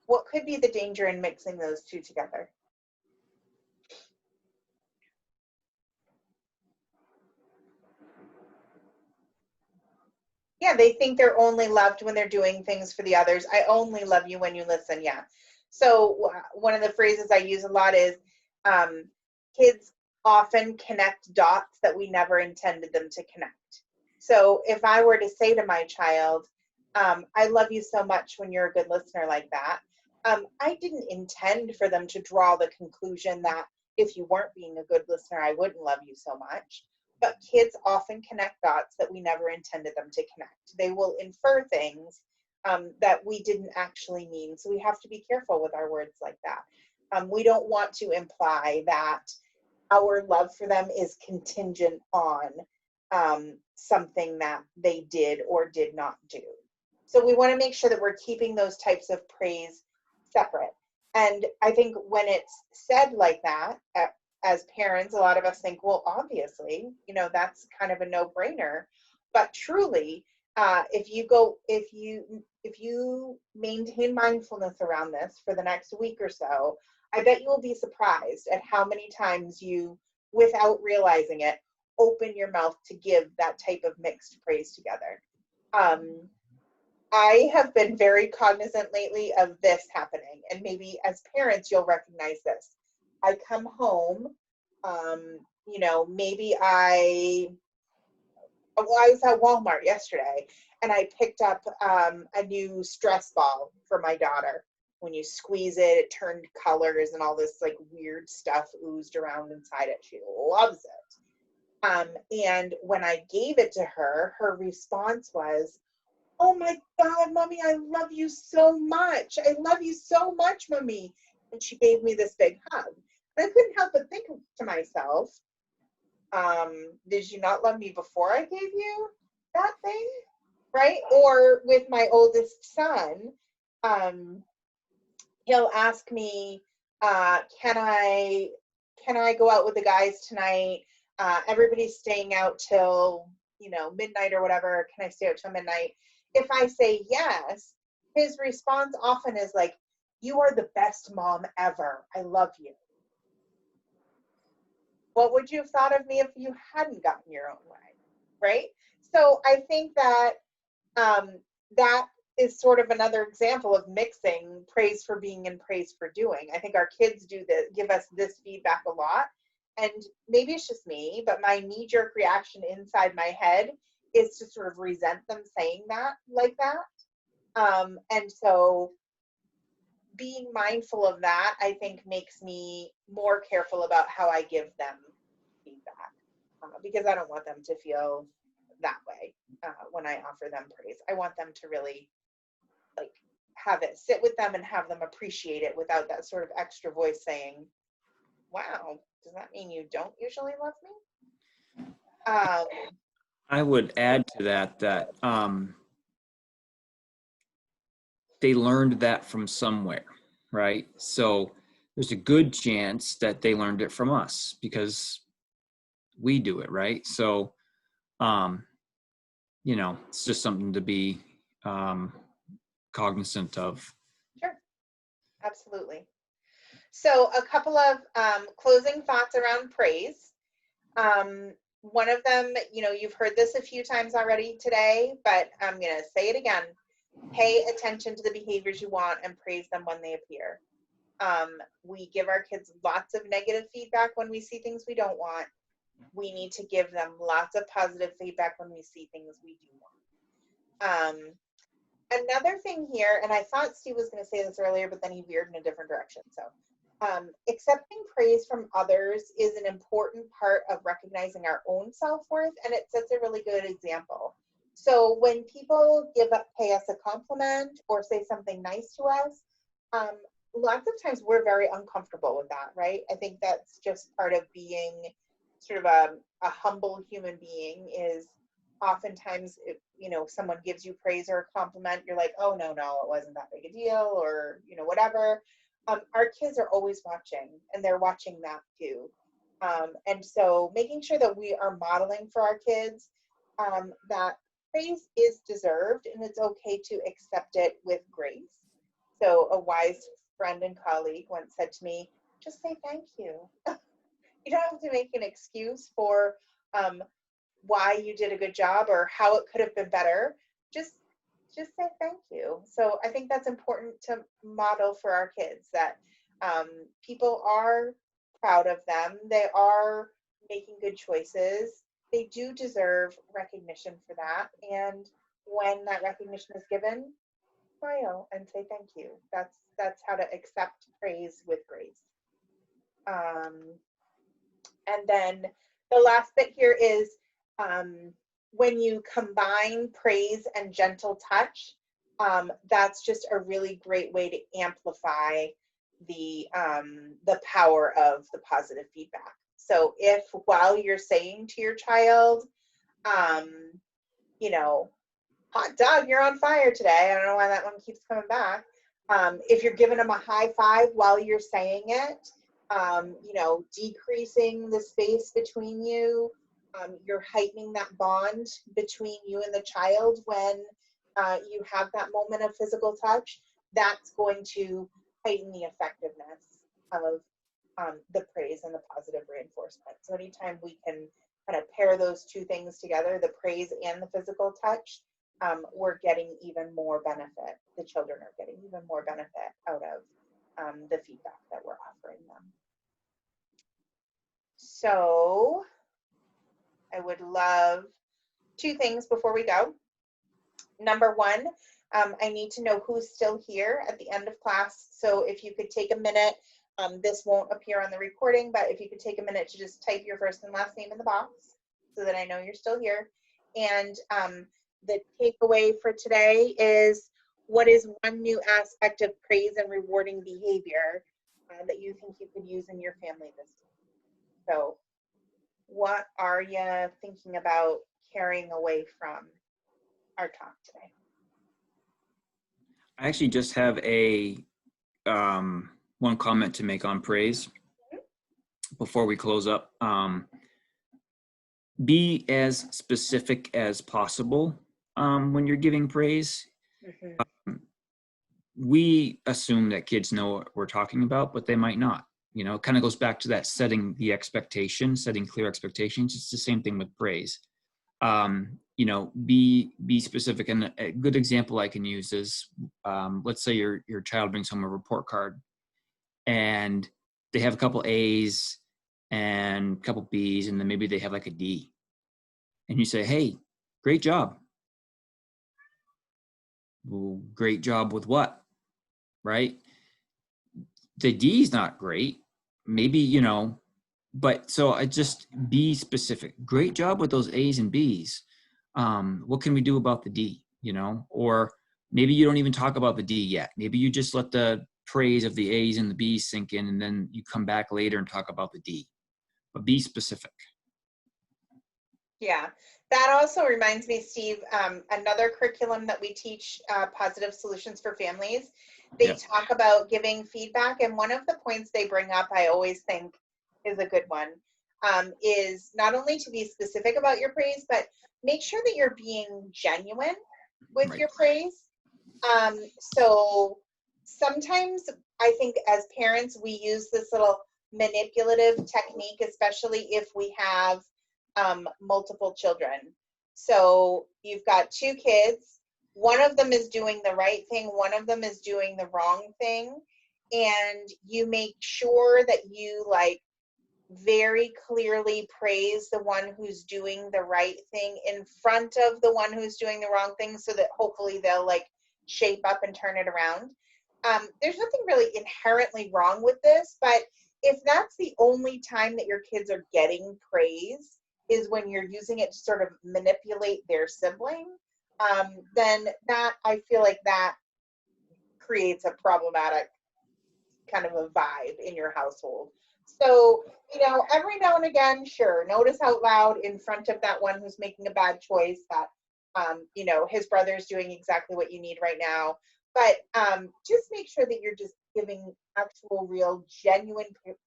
What could be the danger in mixing those two together? Yeah, they think they're only loved when they're doing things for the others. I only love you when you listen. Yeah. So one of the phrases I use a lot is kids often connect dots that we never intended them to connect. So if I were to say to my child, I love you so much when you're a good listener like that, I didn't intend for them to draw the conclusion that if you weren't being a good listener, I wouldn't love you so much. But kids often connect dots that we never intended them to connect. They will infer things that we didn't actually mean. So we have to be careful with our words like that. We don't want to imply that our love for them is contingent on something that they did or did not do. So we want to make sure that we're keeping those types of praise separate. And I think when it's said like that, as parents, a lot of us think, well, obviously, that's kind of a no-brainer. But truly, if you maintain mindfulness around this for the next week or so, I bet you will be surprised at how many times you, without realizing it, open your mouth to give that type of mixed praise together. I have been very cognizant lately of this happening, and maybe as parents, you'll recognize this. I come home, maybe I was at Walmart yesterday, and I picked up a new stress ball for my daughter. When you squeeze it, it turned colors and all this like weird stuff oozed around inside it. She loves it. And when I gave it to her, her response was, "Oh my God, Mommy, I love you so much. I love you so much, Mommy." And she gave me this big hug. And I couldn't help but think to myself, did you not love me before I gave you that thing? Right? Or with my oldest son, he'll ask me, can I go out with the guys tonight? Everybody's staying out till, midnight or whatever. Can I stay out till midnight? If I say yes, his response often is like, "You are the best mom ever. I love you." What would you have thought of me if you hadn't gotten your own way? Right? So I think that that is sort of another example of mixing praise for being and praise for doing. I think our kids give us this feedback a lot. And maybe it's just me, but my knee-jerk reaction inside my head is to sort of resent them saying that like that. And so being mindful of that, I think, makes me more careful about how I give them feedback, because I don't want them to feel that way when I offer them praise. I want them to really like have it sit with them and have them appreciate it without that sort of extra voice saying, "Wow, does that mean you don't usually love me?" I would add to that they learned that from somewhere, right? So there's a good chance that they learned it from us because we do it, right? So, it's just something to be cognizant of Absolutely. So a couple of closing thoughts around praise. One of them, you've heard this a few times already today, but I'm going to say it again. Pay attention to the behaviors you want and praise them when they appear. We give our kids lots of negative feedback when we see things we don't want. We need to give them lots of positive feedback when we see things we do want. Another thing here, and I thought Steve was going to say this earlier, but then he veered in a different direction. So accepting praise from others is an important part of recognizing our own self-worth, and it sets a really good example. So when people pay us a compliment or say something nice to us, lots of times we're very uncomfortable with that, right? I think that's just part of being sort of a humble human being. Is oftentimes, if, someone gives you praise or a compliment, you're like, oh, no, it wasn't that big a deal, or, whatever. Our kids are always watching, and they're watching that too. And so making sure that we are modeling for our kids that praise is deserved, and it's okay to accept it with grace. So a wise friend and colleague once said to me, just say thank you. You don't have to make an excuse for why you did a good job or how it could have been better. Just say thank you. So I think that's important to model for our kids, that people are proud of them. They are making good choices. They do deserve recognition for that. And when that recognition is given, smile and say thank you. That's how to accept praise with grace. And then the last bit here is when you combine praise and gentle touch, that's just a really great way to amplify the power of the positive feedback. So if while you're saying to your child, hot dog, you're on fire today. I don't know why that one keeps coming back. If you're giving them a high five while you're saying it, decreasing the space between you, you're heightening that bond between you and the child when you have that moment of physical touch. That's going to heighten the effectiveness of the praise and the positive reinforcement. So anytime we can kind of pair those two things together, the praise and the physical touch, we're getting even more benefit. The children are getting even more benefit out of the feedback that we're offering them. So I would love two things before we go. Number one, I need to know who's still here at the end of class. So if you could take a minute, this won't appear on the recording, but if you could take a minute to just type your first and last name in the box so that I know you're still here. And the takeaway for today is, what is one new aspect of praise and rewarding behavior that you think you could use in your family this week? So what are you thinking about carrying away from our talk today? I actually just have a one comment to make on praise before we close up. Be as specific as possible when you're giving praise. Mm-hmm. We assume that kids know what we're talking about, but they might not. It kind of goes back to that setting clear expectations. It's the same thing with praise. Be specific. And a good example I can use is, let's say your child brings home a report card and they have a couple A's and a couple B's, and then maybe they have like a D. And you say, hey, great job. Well, great job with what? Right? The D is not great. Maybe, but so I just be specific. Great job with those A's and B's. What can we do about the D, or maybe you don't even talk about the D yet. Maybe you just let the praise of the A's and the B's sink in, and then you come back later and talk about the D, but be specific. Yeah, that also reminds me, Steve, another curriculum that we teach, Positive Solutions for Families, they talk about giving feedback. And one of the points they bring up, I always think is a good one, is not only to be specific about your praise, but make sure that you're being genuine with your praise. So sometimes I think as parents, we use this little manipulative technique, especially if we have multiple children. So you've got two kids, one of them is doing the right thing, one of them is doing the wrong thing, and you make sure that you like very clearly praise the one who's doing the right thing in front of the one who's doing the wrong thing, so that hopefully they'll like shape up and turn it around. There's nothing really inherently wrong with this, but if that's the only time that your kids are getting praise is when you're using it to sort of manipulate their sibling, then that, I feel like that creates a problematic kind of a vibe in your household. So, you know, every now and again, sure, notice out loud in front of that one who's making a bad choice that, you know, his brother's doing exactly what you need right now. But just make sure that you're just giving actual, real, genuine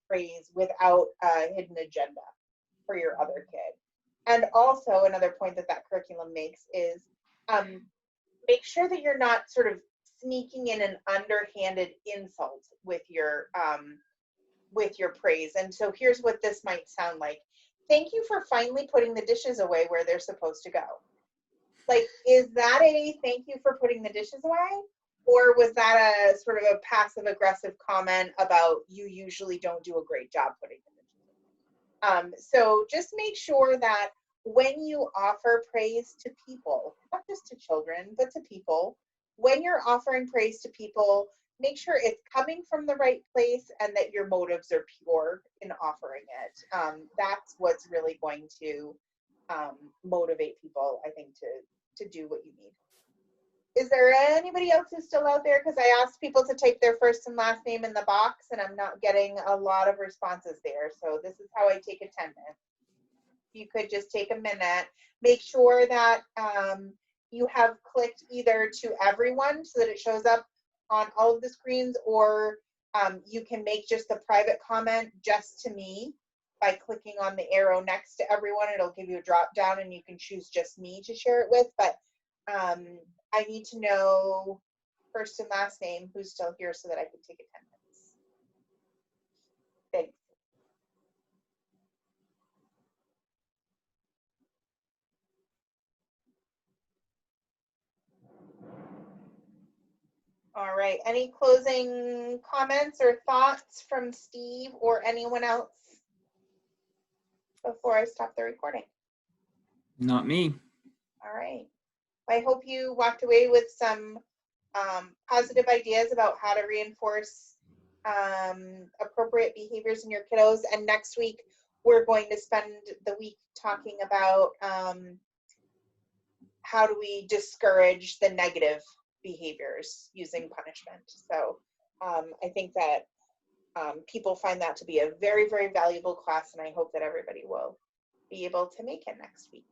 praise without a hidden agenda for your other kid. And also, another point that that curriculum makes is make sure that you're not sort of sneaking in an underhanded insult with your praise. And so here's what this might sound like. Thank you for finally putting the dishes away where they're supposed to go. Like, is that a thank you for putting the dishes away? Or was that a sort of a passive aggressive comment about you usually don't do a great job putting the dishes away? So just make sure that when you offer praise to people, not just to children, but to people, when you're offering praise to people, make sure it's coming from the right place and that your motives are pure in offering it. That's what's really going to motivate people, I think, to do what you need. Is there anybody else who's still out there? Because I asked people to type their first and last name in the box, and I'm not getting a lot of responses there. So this is how I take attendance. You could just take a minute, make sure that you have clicked either to everyone so that it shows up on all of the screens, or you can make just a private comment just to me by clicking on the arrow next to everyone. It'll give you a drop down and you can choose just me to share it with. But I need to know first and last name who's still here so that I can take attendance. Thanks. All right, any closing comments or thoughts from Steve or anyone else before I stop the recording? Not me. All right. I hope you walked away with some positive ideas about how to reinforce appropriate behaviors in your kiddos. And next week, we're going to spend the week talking about how do we discourage the negative behaviors using punishment. So I think that people find that to be a very, very valuable class, and I hope that everybody will be able to make it next week.